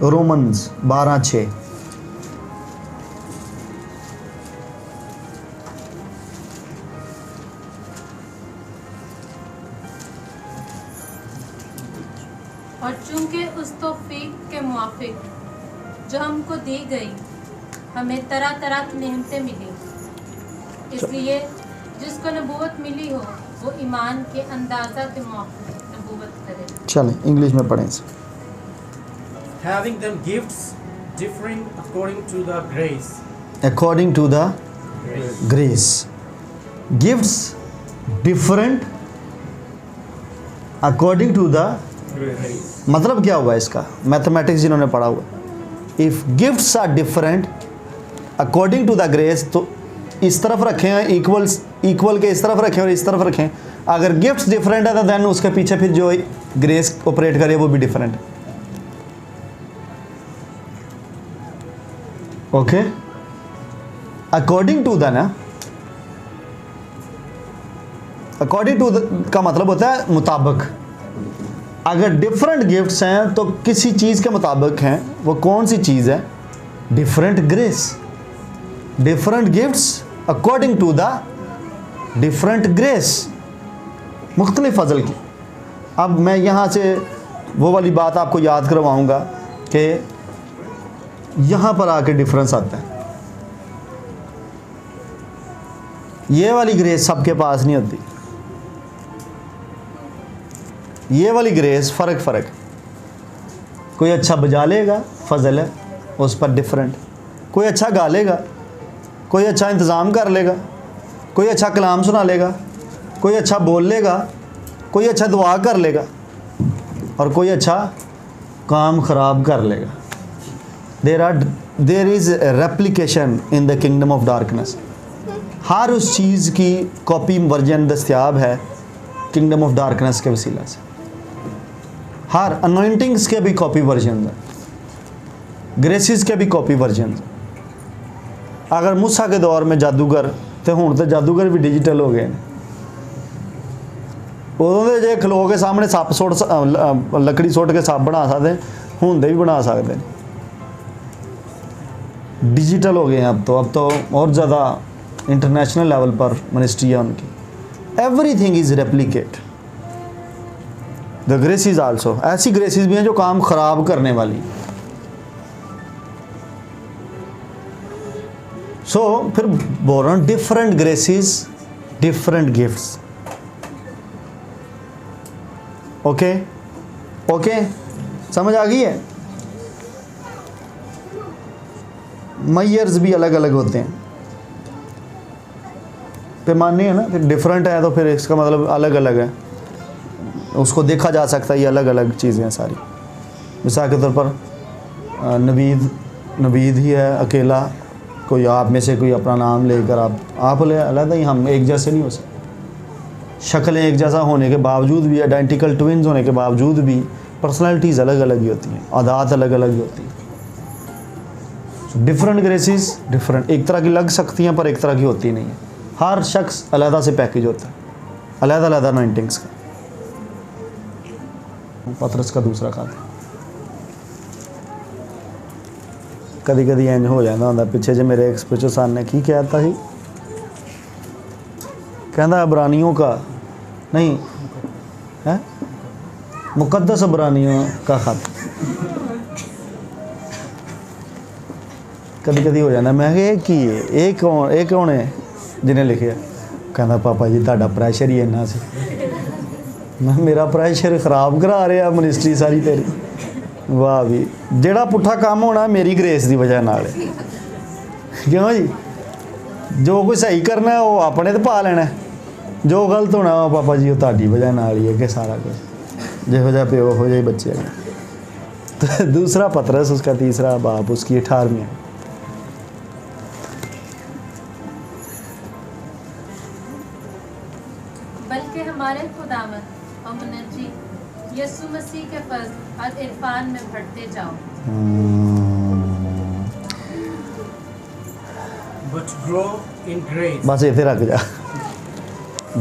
रोमन्स 12:6। और चूंकि उस तौफीक के मुआफिक जो हमको दी गई हमें तरह तरह की नेमतें मिली, इसलिए जिसको नबूवत मिली हो वो ईमान के अंदाज़ा के मुआफिक नबूवत करे। चलें इंग्लिश में पढ़ें इसे। Having them gifts differing according to the grace. According to the grace, gifts different according to the, मतलब क्या हुआ इसका, मैथमेटिक्स जिन्होंने पढ़ा हुआ, if gifts are different according to the grace, तो इस तरफ रखें इक्वल के इस तरफ रखें और इस तरफ रखें। अगर गिफ्ट्स डिफरेंट है तो देन उसके पीछे फिर जो ग्रेस ऑपरेट करे वो भी डिफरेंट है। ओके, अकॉर्डिंग टू द ना, अकॉर्डिंग टू द का मतलब होता है मुताबिक। अगर डिफरेंट गिफ्ट्स हैं तो किसी चीज़ के मुताबिक हैं, वो कौन सी चीज़ है, different grace. Different gifts according to the different grace, मुख्तलिफ फजल की। अब मैं यहाँ से वो वाली बात आपको याद करवाऊँगा कि यहाँ पर आके डिफरेंस आता है। ये वाली ग्रेस सबके पास नहीं होती, ये वाली ग्रेस फ़र्क। कोई अच्छा बजा लेगा फजल है उस पर डिफरेंट, कोई अच्छा गा लेगा, कोई अच्छा इंतज़ाम कर लेगा, कोई अच्छा कलाम सुना लेगा, कोई अच्छा बोल लेगा, कोई अच्छा दुआ कर लेगा, और कोई अच्छा काम ख़राब कर लेगा। There is replication in the kingdom of darkness. हर उस चीज़ की कॉपी वर्जन दस्तयाब है किंगडम ऑफ डार्कनेस के वसीला से। हर अनॉइंटिंग्स के भी कॉपी वर्जन है, ग्रेसिस के भी कॉपी वर्जन है। अगर मूसा के दौर में जादूगर तो हुण तो जादूगर भी डिजिटल हो गए हैं। उदों दे जे खलो के सामने सप सुट लकड़ी सुट के सप बना सकते, हुण दे भी बना सकते हैं। डिजिटल हो गए हैं अब तो और ज़्यादा इंटरनेशनल लेवल पर मिनिस्ट्री है उनकी। Everything is replicate. The graces also, ऐसी ग्रेसिस भी हैं जो काम ख़राब करने वाली। सो फिर बोल रहा हूँ डिफरेंट ग्रेसिस डिफरेंट गिफ्ट्स। ओके, समझ आ गई है। मयर्स भी अलग अलग होते हैं, पैमाने हैं ना, फिर डिफरेंट है तो फिर इसका मतलब अलग अलग है, उसको देखा जा सकता है। ये अलग अलग चीज़ें हैं सारी। मिसाल के तौर पर नवीद ही है अकेला, कोई आप में से कोई अपना नाम लेकर आप ले अलग ही, हम एक जैसे नहीं हो सकते। शक्लें एक जैसा होने के बावजूद भी, आइडेंटिकल ट्विन्स होने के बावजूद भी पर्सनैलिटीज़ अलग अलग ही होती हैं, आदत अलग अलग ही होती हैं। डिफरेंट ग्रेसिस डिफरेंट, एक तरह की लग सकती हैं पर एक तरह की होती नहीं है। हर शख्स अलहदा से पैकेज होता है, अलहदा अनॉइंटिंग्स का। पतरस का दूसरा खाता कदी कदी इंज हो जाता होंदा। पिछे जे मेरे एक स्पिरिचुअल सन ने की कहता ही, कहता अबरानियों का नहीं है, मुकद्दस अबरानियों का खत। कदी कदी हो जाता, मैं ये कौन है जिन्हें लिखे? कहता पापा जी तुहाडा प्रैशर ही इन्ना सी। मैं मेरा प्रैशर खराब करा रहा मिनिस्ट्री सारी तेरी। वाह भी, जेड़ा पुट्ठा काम होना मेरी ग्रेस की वजह नाल है। क्यों जी? ਜੋ ਕੋਈ ਸਹੀ ਕਰਨਾ ਹੈ ਉਹ ਆਪਣੇ ਤੇ ਪਾ ਲੈਣਾ, ਜੋ ਗਲਤ ਹੋਣਾ ਉਹ ਪਾਪਾ ਜੀ ਉਹ ਤੁਹਾਡੀ ਵਜ੍ਹਾ ਨਾਲ ਹੀ ਹੈ ਕਿ ਸਾਰਾ कुछ ਜਿਹੋ ਜਿਹਾ ਪਿਓ हो जाए बच्चे। तो दूसरा पतरस उसका तीसरा बाब उसकी 18वीं। बल्कि हमारे खुदावंद और मुनज्जी यीशु मसीह के फज़्ल और इरफान में बढ़ते जाओ। But grow in grace. बस इतने रख जा।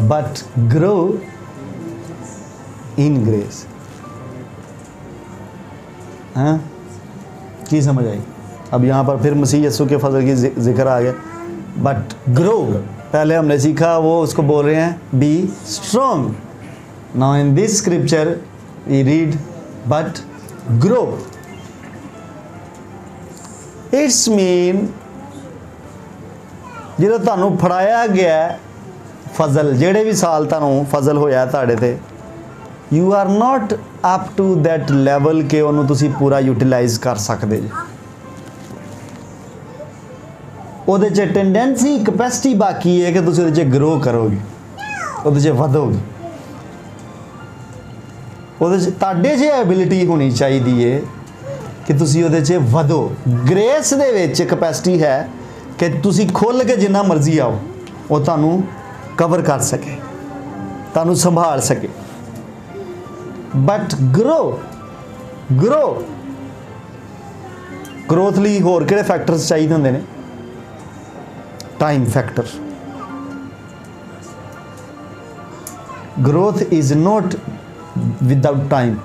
But grow in grace। हाँ की समझ आई? अब यहाँ पर फिर मसीह यीशु के फजल की जिक्र आ गया। बट ग्रो पहले हमने सीखा, वो उसको बोल रहे हैं be strong. Now in this scripture we read but grow. It's mean जो तुहानू फड़ाया गया फजल, जेड़े भी साल तुहानू फजल होया तुहाडे ते, you are not up to that level के उन्होंने तुसी पूरा यूटिलाइज कर सकते जी। ਉਹਦੇ 'ਚ ਟੈਂਡੈਂਸੀ ਕਪੈਸਿਟੀ ਬਾਕੀ ਹੈ ਕਿ ਤੁਸੀਂ ਉਹਦੇ 'ਚ ਗਰੋ ਕਰੋਗੇ, ਉਹਦੇ 'ਚ ਵਧੋਗੇ, ਉਹਦੇ 'ਚ ਤੁਹਾਡੇ 'ਚ ਐਬਿਲਿਟੀ ਹੋਣੀ ਚਾਹੀਦੀ ਹੈ ਕਿ ਤੁਸੀਂ ਉਹਦੇ 'ਚ ਵਧੋ। ਗ੍ਰੇਸ ਦੇ ਵਿੱਚ ਕਪੈਸਿਟੀ ਹੈ ਕਿ ਤੁਸੀਂ ਖੁੱਲ੍ਹ ਕੇ ਜਿੰਨਾ ਮਰਜ਼ੀ ਆਓ, ਉਹ ਤੁਹਾਨੂੰ ਕਵਰ ਕਰ ਸਕੇ, ਤੁਹਾਨੂੰ ਸੰਭਾਲ ਸਕੇ। ਬਟ ਗਰੋ ਗਰੋਥ ਲਈ ਹੋਰ ਕਿਹੜੇ ਫੈਕਟਰਸ ਚਾਹੀਦੇ ਹੁੰਦੇ ਨੇ? Time factor. Growth is not without time,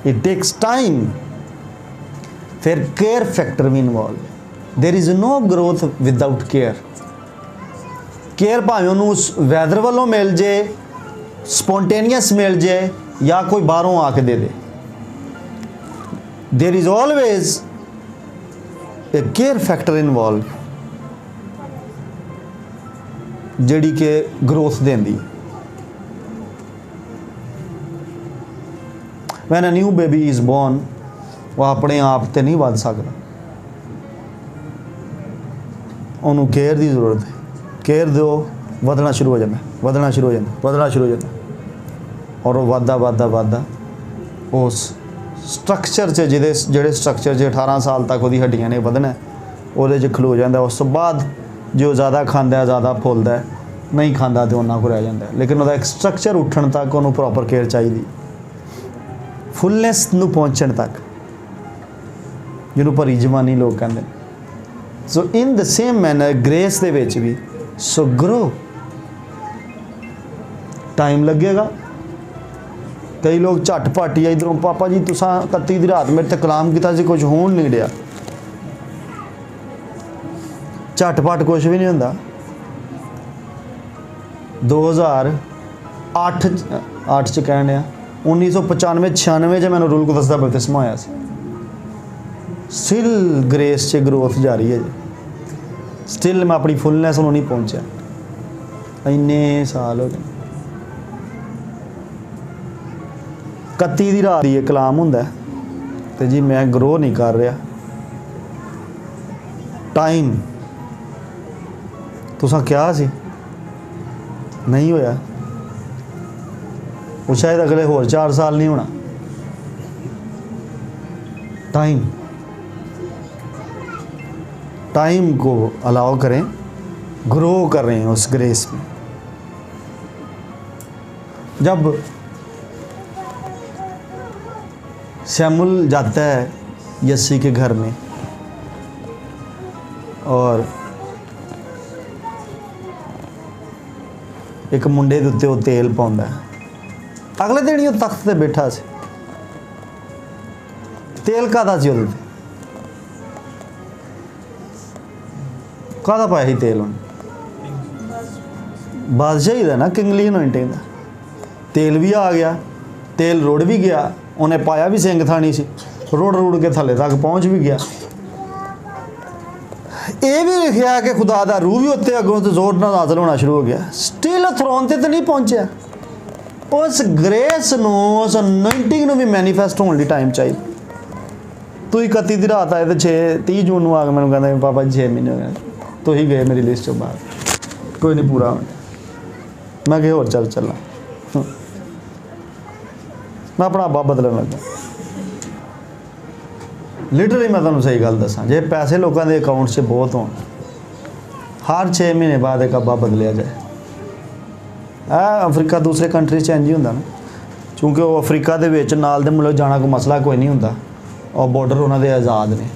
it takes time. फिर केयर फैक्टर भी involve. There is no growth without care. Care भावें उन्होंने वैदर वालों मिल जाए, स्पॉन्टेनियस मिल जाए या कोई बाहरों आके दे दे, there is always a care factor involve जिहड़ी के ग्रोथ देंदी। When a new baby is born, वो अपने आप तो नहीं वध सकता, उन्होंने केयर की जरूरत है। केयर दो, वधना शुरू हो जाता, वधना शुरू हो जाता, वधना शुरू हो जाता, और वो वधदा वधदा वधदा उस स्ट्रक्चर च जिहड़े स्ट्रक्चर 18 साल तक वो हड्डियां ने वधना, वो खलो जाता। उस तो बाद जो ज़्यादा खांदा है ज़्यादा फुलदा है, नहीं खांदा तो उन्ना को रह जाता है। लेकिन वह एक स्ट्रक्चर उठण तक उन्होंने प्रॉपर केयर चाहिए, फुलनेस नूं पहुँचण तक, जिन्होंने भरी जवानी लोग कहते। So in the same manner grace they which भी, सो ग्रो। टाइम लगेगा। कई लोग झटपट ही इधरों पापा जी तुसा 31 की रात मेरे ते कलाम किया सी, कुछ होण नहीं दिया। झटपट कुछ भी नहीं होंदा। 2008 च कहने 1995-96 मैंने रूल को दसदा बपतिस्मा होया सी। स्टिल ग्रेस च ग्रोथ जारी है जी। स्टिल मैं अपनी फुलनेस नहीं पहुंचा, इन्ने साल हो गए। 31 की रात ये कलाम हुंदा ते जी मैं ग्रो नहीं कर रहा। टाइम तुसां क्या सी नहीं होया, वो शायद अगले होर 4 साल नहीं होना। टाइम को अलाउ करें, ग्रो कर रहे हैं उस ग्रेस में। जब शैमुल जाता है यस्सी के घर में और एक मुंडे के उत्ते वो तेल पाउंदा है। अगले दिन ही वो तख्त ते बैठा सी। तेल काहदा सी उहदे ते? काहदा पाया ही तेल उन्हें? बादशाही दा ना, किंगली अनोइंटिंग दा। तेल भी आ गया, तेल रुड़ भी गया, उन्हें पाया भी सिंग थानी सी, रुड़ रुड़ के थले तक पहुँच भी गया। ये भी लिखा कि खुदा दा रूह भी उत्ते अगों तो जोर नाल नाज़िल होना शुरू हो गया। स्टिल थ्रोन ते नहीं पहुँचा। उस ग्रेस नूं, उस अनॉइंटिंग नूं भी मैनीफेस्ट होने लई टाइम चाहिए। तू 31 की रात आए तो 30 जून नूं आ के मैनूं कहंदा पापा जी 6 महीने हो गए। तो ही गए मेरी लिस्ट चो बाहर, कोई नहीं पूरा होने, मैं कि होर चल चला, मैं अपना आपा बदलन लगा। लिटरली मैं तुहानूं सही गल दसां, जे पैसे लोगों के अकाउंट 'च बहुत होण, हर 6 महीने बाद एक अब्बा बदलिया जाए। अफ्रीका दूसरे कंट्री 'च इंज ही हुंदा ना, क्योंकि वो अफ्रीका दे विच नाल दे मुल्क जाना कोई मसला कोई नहीं हुंदा, और बॉर्डर उन्होंने आज़ाद ने,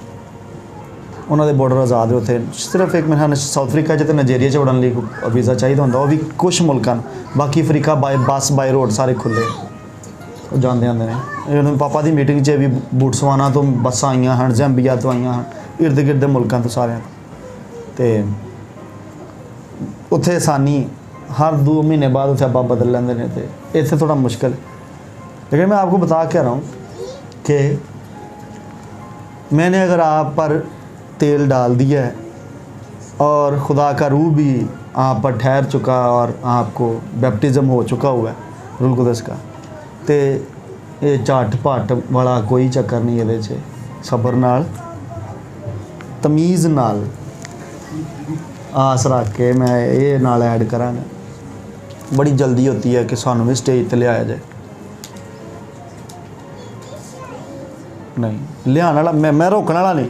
उन्होंने बॉर्डर आज़ाद है उत्थे। सिर्फ एक मेरे साउथ अफ्रीका च ते नाइजीरिया च वड़न लई वीज़ा चाहिए होंदा, वो भी कुछ मुल्कां, बाकी अफ्रीका बाय बस बाय रोड सारे खुले जाते आते हैं। उन्होंने पापा की मीटिंग च भी बूटसवाना तो बसा आईयां हैं, जैम्बिया तो आईयां हैं, इर्द गिर्द मुल्कों तो सारे, तो उत्थे आसानी हर 2 महीने बाद उत्थे अब्बा बदल लेंदे ने, तो इत्थे थोड़ा मुश्किल। लेकिन मैं आपको बता क्या रहा हूँ कि मैंने अगर आप पर तेल डाल दिया है और खुदा का रूह भी आप पर ठहर चुका और आपको बैप्टिज़म हो चुका हुआ है रूह कुदस का, तो ये झट पट वाला कोई चक्कर नहीं ये, सबर नाल तमीज़ नाल आस रख के मैं ये नाल ऐड करांगा। बड़ी जल्दी होती है कि सानू भी स्टेज पर लिया जाए, नहीं लिया वाला मैं रोकने वाला नहीं,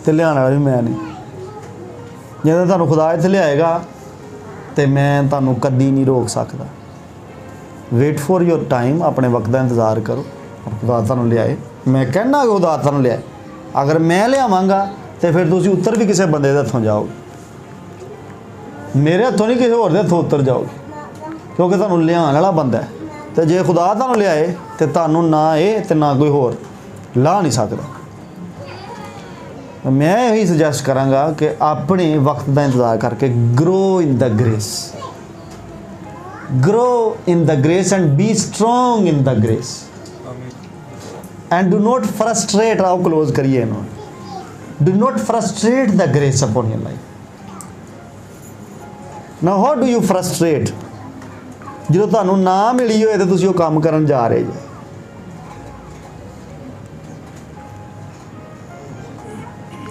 तो लिया वाला भी मैं नहीं। जो तुहानू खुदा इत्थे लियाएगा तो मैं तुहानू कदी नहीं रोक सकता। वेट फॉर योर टाइम, अपने वक्त का इंतज़ार करो और खुदा तुहानू लियाए। मैं कहना कि खुदा तुहानू लियाए, अगर मैं लियावांगा तो फिर तुसीं उत्तर भी किसी बंदे दे हत्थों जाओगे, मेरे हत्थों नहीं किसी होर दे हत्थों उत्तर जाओगे, क्योंकि तुहानू लियाण वाला बंदा है। तो जे खुदा तुहानू लियाए तो तुहानू ना ये तो ना कोई होर ला नहीं सकता। मैं यही सुजैसट करांगा कि अपने वक्त का इंतज़ार करके grow in the grace, grow in the grace and B strong in the grace and do not frustrate. आओ क्लोज करिए इन्होंने, do not frustrate the grace upon your life. Now how do you frustrate? जो तुहानू ना मिली होए तो तुसीं वो काम करन जा रहे जे,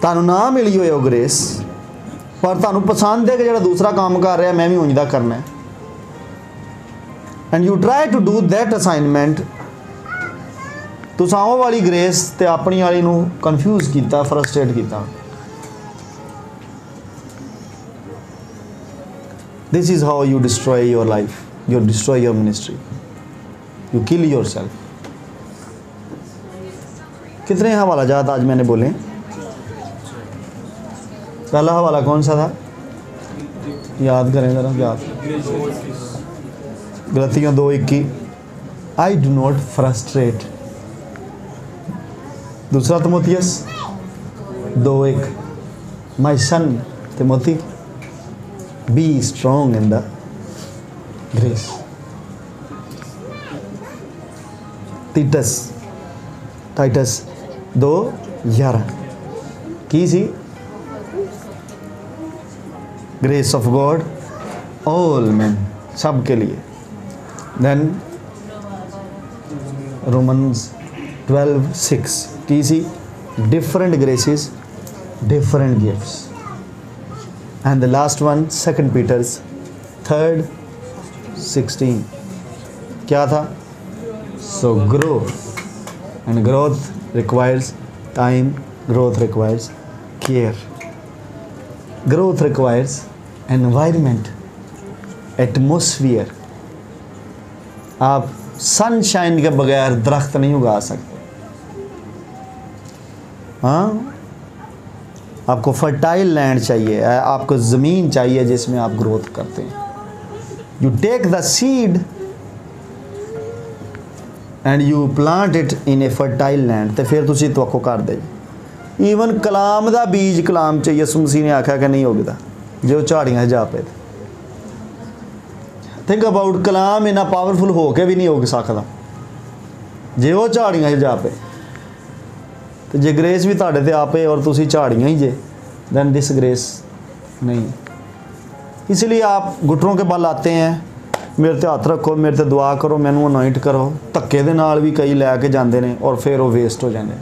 तुहानू ना मिली होए वो ग्रेस, पर तुहानू पसंद है कि जो दूसरा काम कर रहा मैं भी उंज दा करना है, and you try to do that assignment. तुसां वो वाली ग्रेस ते अपनी वाली नू कन्फ्यूज किया, फ्रस्ट्रेट किया। This is how you destroy your life, you destroy your ministry, you kill your self. कितने हवाला जात आज मैंने बोले? पहला हवाला कौन सा था, याद करें ज़रा, याद। गलतियाँ 2:21, आई डू नॉट फ्रस्ट्रेट। दूसरा Timotheus 2:1, my son Timothy be strong in the grace. Titus 2:11 की see, grace of God all man, सब के लिए। देन रोमन्स 12:6 की see, different graces different gifts. And the last one 2 Peter's 3:16 क्या था? So grow, and growth requires time, growth requires care, growth requires environment, atmosphere. आप sunshine के बगैर दरख्त नहीं उगा सकते। हाँ, आपको फर्टाइल लैंड चाहिए, आपको ज़मीन चाहिए जिसमें आप ग्रोथ करते हैं। You take the seed and you plant it in a fertile land, तो फिर तुसी तवक्को कर दे। ईवन कलाम का बीज कलाम च यसू मसीह ने आख्या कि नहीं उगता जो झाड़ियाँ जा पे। थिंक अबाउट, कलाम इन्ना पावरफुल हो के भी नहीं उग सकता जे वो झाड़ियाँ जा पे। तो जे ग्रेस भी तुहाडे ते आपे और तुसी झाड़ियाँ ही जे, दैन दिस ग्रेस नहीं। इसलिए आप घुटनों के बल आते हैं, मेरे ते हाथ रखो, मेरे ते दुआ करो, मैनू अनॉइंट करो। धक्के दे नाल भी कई लैके जाते हैं और फिर वो वेस्ट हो जाते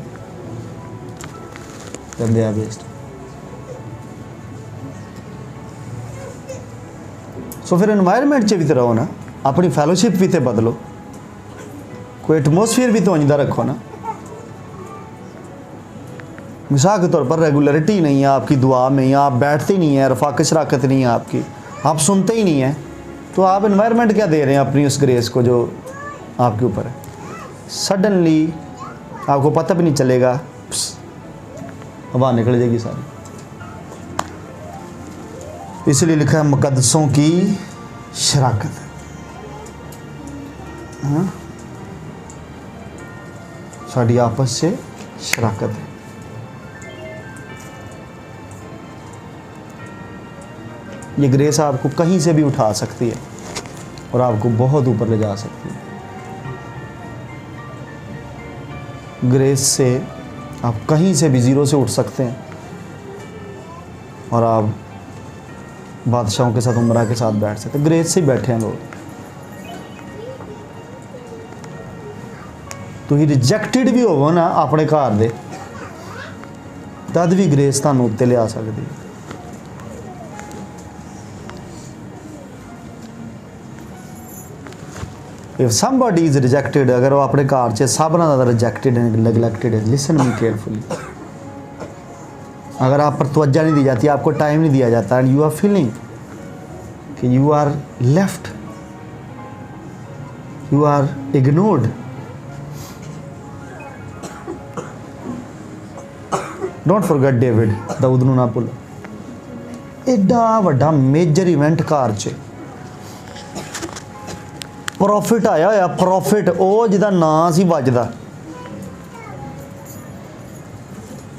हैं, वेस्ट। सो फिर एनवायरनमेंट च भी तो रहो ना, अपनी फैलोशिप भी तो बदलो, कोई एटमोसफेयर भी तो उंजदा रखो ना। मिसाल के तौर पर रेगुलरिटी नहीं है आपकी दुआ में, आप बैठते ही नहीं है, रफाकत शराकत नहीं है आपकी, आप सुनते ही नहीं है, तो आप एनवायरनमेंट क्या दे रहे हैं अपनी उस ग्रेस को जो आपके ऊपर है। सडनली आपको पता भी नहीं चलेगा, हवा निकल जाएगी सारी। इसलिए लिखा है मुकद्दसों की शराकत, हाँ, साड़ी आपस से शराकत है। ये ग्रेस आपको कहीं से भी उठा सकती है और आपको बहुत ऊपर ले जा सकती है। ग्रेस से आप कहीं से भी ज़ीरो से उठ सकते हैं और आप बादशाहों के साथ, उमरा के साथ बैठ सकते हैं। ग्रेस से ही बैठे हैं लोग। तो ही रिजेक्टेड भी होवो ना अपने घर दे, तद भी ग्रेस तुहानू उत्ते लिया सकती है। If somebody is rejected, अगर वो अपने घर से सब ना ज़्यादा रिजेक्टेड है, नेगलेक्टेड है, लिसन मी केयरफुली। अगर आप पर तवज्जो नहीं दी जाती, आपको टाइम नहीं दिया जाता, एंड यू आर फीलिंग कि you are left, you are ignored, don't forget David, दाऊद नूं ना भुल्लो। एडा वड्डा मेजर इवेंट घर च प्रॉफिट आया होया, प्रॉफिट वो जिहदा नाम सी वजदा,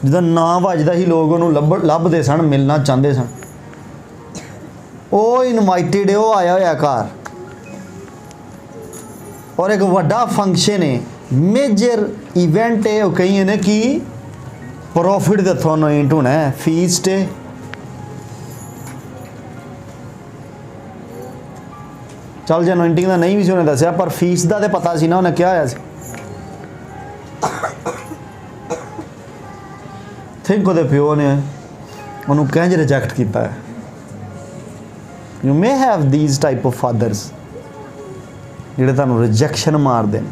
जिहदा नाम वजदा ही लोग उन्होंने लभदे सन, मिलना चाहते सन। वो इनवाइटेड है, वो आया होया घर, और एक वड्डा फंक्शन है, मेजर इवेंट है। वो कही ने कि प्रॉफिट दे हथों अनॉइंट होना है, फीस्ट है। चल जे अनॉइंटिंग का नहीं भी सी उन्हें दसिया, पर फीस का तो पता सी ना, उन्हें क्या होया सी। थिंक ਉਹਦੇ ਪਿਓ ਨੇ ਉਹਨੂੰ ਕਿੰਜ ਰਿਜੈਕਟ ਕੀਤਾ ਹੈ। You may have these type of fathers ਜਿਹੜੇ ਤੁਹਾਨੂੰ ਰਿਜੈਕਸ਼ਨ ਮਾਰਦੇ ਨੇ।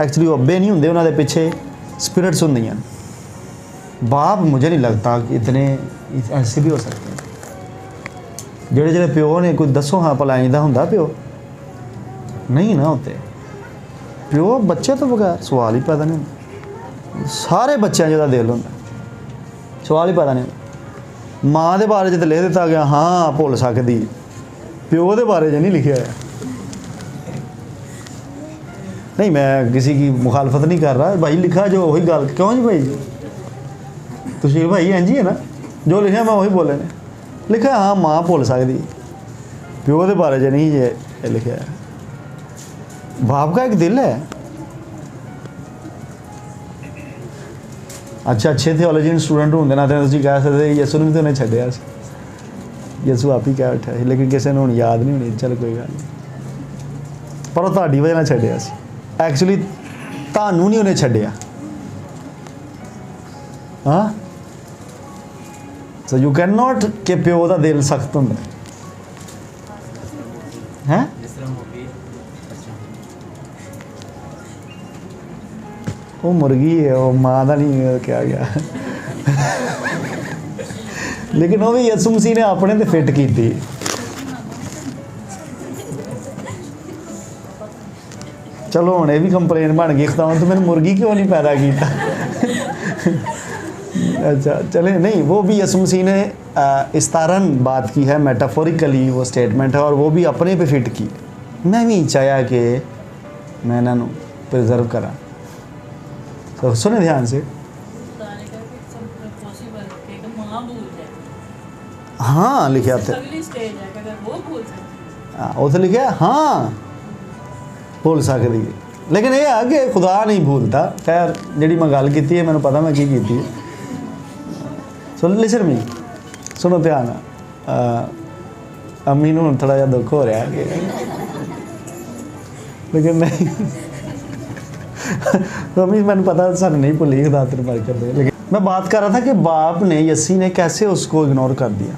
एक्चुअली वो अब्बे नहीं होंगे, उन्होंने पिछे स्पिरिट्स होंदियां। बाप मुझे नहीं लगता कि इतने ऐसे भी हो सकते हैं। जेड़े जेड़े प्यो ने, कोई दसो हाँ भला इंदा हुंदा प्यो नहीं ना होते। प्यो बच्चे तो बगैर सवाल ही पैदा नहीं होंदा। सारे बच्चों जिहदा दिल होंदा, सवाल ही पैदा नहीं होंदा। माँ के बारे च तो लिख दिता गया हाँ भुल सकदी, प्यो के बारे च नहीं लिखा है। नहीं मैं किसी की मुखालफत नहीं कर रहा, भाई लिखा जो वही गल। क्यों जी भाई जी, तुशीर भाई इंज ही है ना, जो लिखा मैं वही बोले ने। लिखा हाँ माँ भुल सकती, प्यो के बारे च नहीं ये लिखा है। बाप का एक दिल है। अच्छा अच्छे थियोलॉजियन स्टूडेंट होंगे ना, तो कह सकते यसू ने भी तो उन्हें छड्डिया, यसू आप ही कह बैठा, लेकिन किसी ने हुण याद नहीं होनी। चल कोई गल नहीं, पर वो तुहाडी वजह नाल छड्डिया सी। एक्चुअली तुहानू नहीं उन्हें छड्डिया। हाँ सो यू कैन नॉट कि प्यो का दिल सख्त होंदा है। वो मुर्गी है, वो माँ का नहीं क्या गया। लेकिन वो भी यसू मसीह ने अपने ते फिट की थी। चलो हुण ये भी कंप्लेन बन गई, खुदा तो मैंने मुर्गी क्यों नहीं पैदा किया। अच्छा चले नहीं, वो भी यसू मसीह ने इस्तारन बात की है, मेटाफोरिकली वो स्टेटमेंट है, और वो भी अपने पे फिट की। मैं भी चाहा कि मैं इन्हों प्रिजर्व करा। तो सुने ध्यान से। हाँ लिखा थे, वो तो लिखा हाँ भूल सकती है, लेकिन ये है कि खुदा नहीं भूलता। खैर जी मैं गल की है, मैंने पता मैं की है। सुन लिसन मी, सुनो ध्यान। अम्मी नूं थोड़ा जा दुख हो रहा है कि, लेकिन नहीं तो अम्मी मैंने पता सर नहीं भूली, खुदा तेरे बारे कर दे। लेकिन मैं बात कर रहा था कि बाप ने, यसी ने कैसे उसको इग्नोर कर दिया।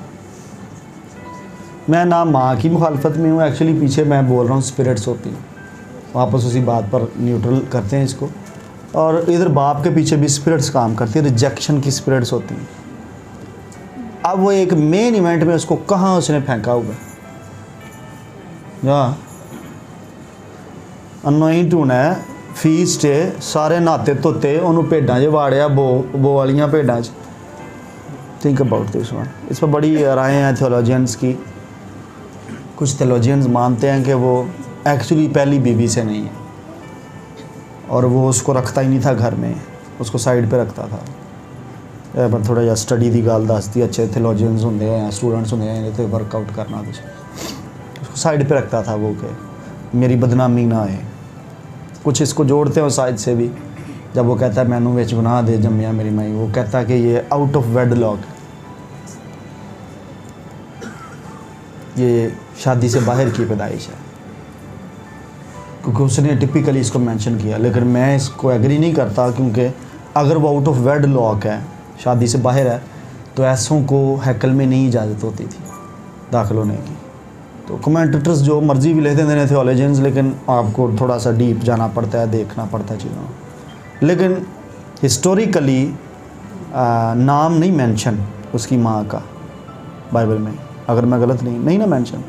मैं ना माँ की मुखालफत में हूँ, एक्चुअली पीछे मैं बोल रहा हूँ स्पिरिट्स होती हैं, वापस उसी बात पर न्यूट्रल करते हैं इसको। और इधर बाप के पीछे भी स्पिरिट्स काम करती है, रिजेक्शन की स्पिरिट्स होती हैं। अब वो एक मेन इवेंट में उसको कहाँ उसने फेंका हुआ या अनोइंट होना है, फीस्ट है, सारे नहाते धोते उन्होंने भेडां च वाड़िया, बो वालियां भेडां च। Think about this one. इस पर बड़ी राय हैं थियोलॉजियंस की। कुछ थियोलॉजियंस मानते हैं कि वो एक्चुअली पहली बीवी से नहीं है और वो उसको रखता ही नहीं था घर में, उसको साइड पे रखता था। पर थोड़ा जिहा स्टडी की गल दसदी, अच्छे थियोलॉजियंस होंगे हैं, स्टूडेंट्स होंगे हैं, इन्हें वर्कआउट करना कुछ, उसको साइड पे रखता था वो कि मेरी बदनामी ना आए। कुछ इसको जोड़ते हैं उस साइड से भी, जब वो कहता है मैनू विच गुनाह दे जम्मिया मेरी माई, वो कहता है कि ये आउट ऑफ वेडलॉक, ये शादी से बाहर की पैदाइश है, क्योंकि उसने टिपिकली इसको मेंशन किया। लेकिन मैं इसको एग्री नहीं करता, क्योंकि अगर वो आउट ऑफ वेडलॉक है, शादी से बाहर है, तो ऐसों को हैकल में नहीं इजाज़त होती थी दाखिल होने की। तो कमेंटेटर्स जो मर्ज़ी भी लिख देते हैं थियोलॉजियंस, लेकिन आपको थोड़ा सा डीप जाना पड़ता है, देखना पड़ता है चीज़ों को। लेकिन हिस्टोरिकली नाम नहीं मेंशन उसकी माँ का बाइबल में, अगर मैं गलत नहीं ना मेंशन।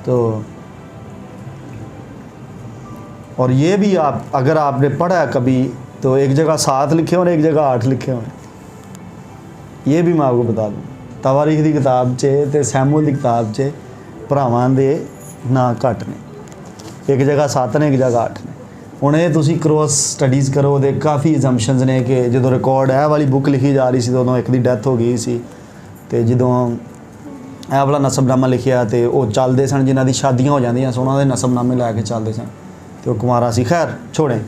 तो और ये भी आप अगर आपने पढ़ा है कभी, तो एक जगह 7 लिखे और एक जगह 8 लिखे हुए। ये भी मैं आपको बता दूँ, तवारीख की किताब च सैमुअल की किताब च भरावां दे ना घट ने, एक जगह 7 ने एक जगह 8 ने। हुण ये तुसीं क्रॉस स्टडीज़ करो, तो काफ़ी एजम्पशनस ने कि जो रिकॉर्ड है वाली बुक लिखी जा रही सी, उदों एक दी डैथ हो गई सी, तो जदों ਇਹ वाला नसबनामा लिखिया तो वो चलते सन, जिन्हों की शादियाँ हो जांदियां सन उन्होंने नसबनामे लैके चलते सन, तो कुमारा सी। खैर छोड़ें,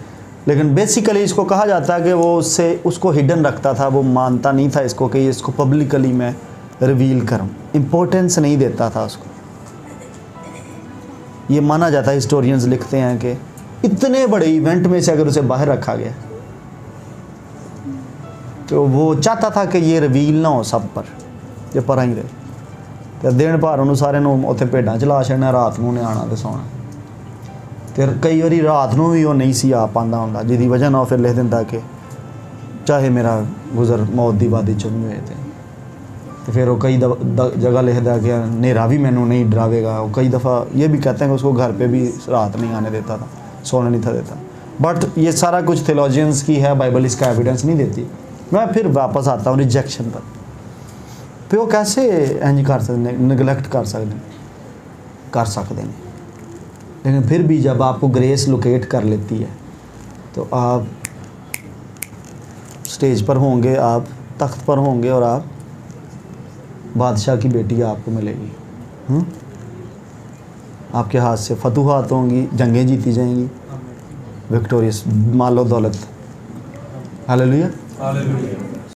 लेकिन बेसिकली इसको कहा जाता है कि वो उसको हिडन रखता था, वो मानता नहीं था इसको कि इसको पब्लिकली मैं रिवील करूं, इम्पोर्टेंस नहीं देता था उसको। ये माना जाता है, हिस्टोरियंस लिखते हैं कि इतने बड़े इवेंट में से अगर उसे बाहर रखा गया, तो वो चाहता था कि ये रिवील ना हो सब पर, ये पर ही रहे। तो दिन भर उन्होंने सारे उत्थे भेडां चला छड़ना, रात को उन्हें आना तो सोना। तो कई बारी रात को भी वो नहीं सी आ पाता होंदा, जिसकी वजह ना फिर लिख दिंदा कि चाहे मेरा गुजर मौत की वादी चुम हुए थे। तो फिर वो कई जगह लिखदा कि नेरा भी मैनू नहीं डरावेगा। वो कई दफ़ा ये भी कहते हैं कि उसको घर पे भी रात नहीं आने देता था, सोने नहीं था देता। बट ये सारा कुछ थियोलॉजियंस की है, बाइबल इसका एविडेंस नहीं देती। मैं फिर वापस आता हूँ रिजेक्शन पर। फिर वो कैसे इंज कर सकते हैं, निगलेक्ट कर सकते हैं। लेकिन फिर भी जब आपको ग्रेस लोकेट कर लेती है, तो आप स्टेज पर होंगे, आप तख्त पर होंगे, और आप बादशाह की बेटी आपको मिलेगी। आपके हाथ से फतूहात होंगी, जंगें जीती जाएंगी, विक्टोरियस, मालो दौलत। हालेलुया।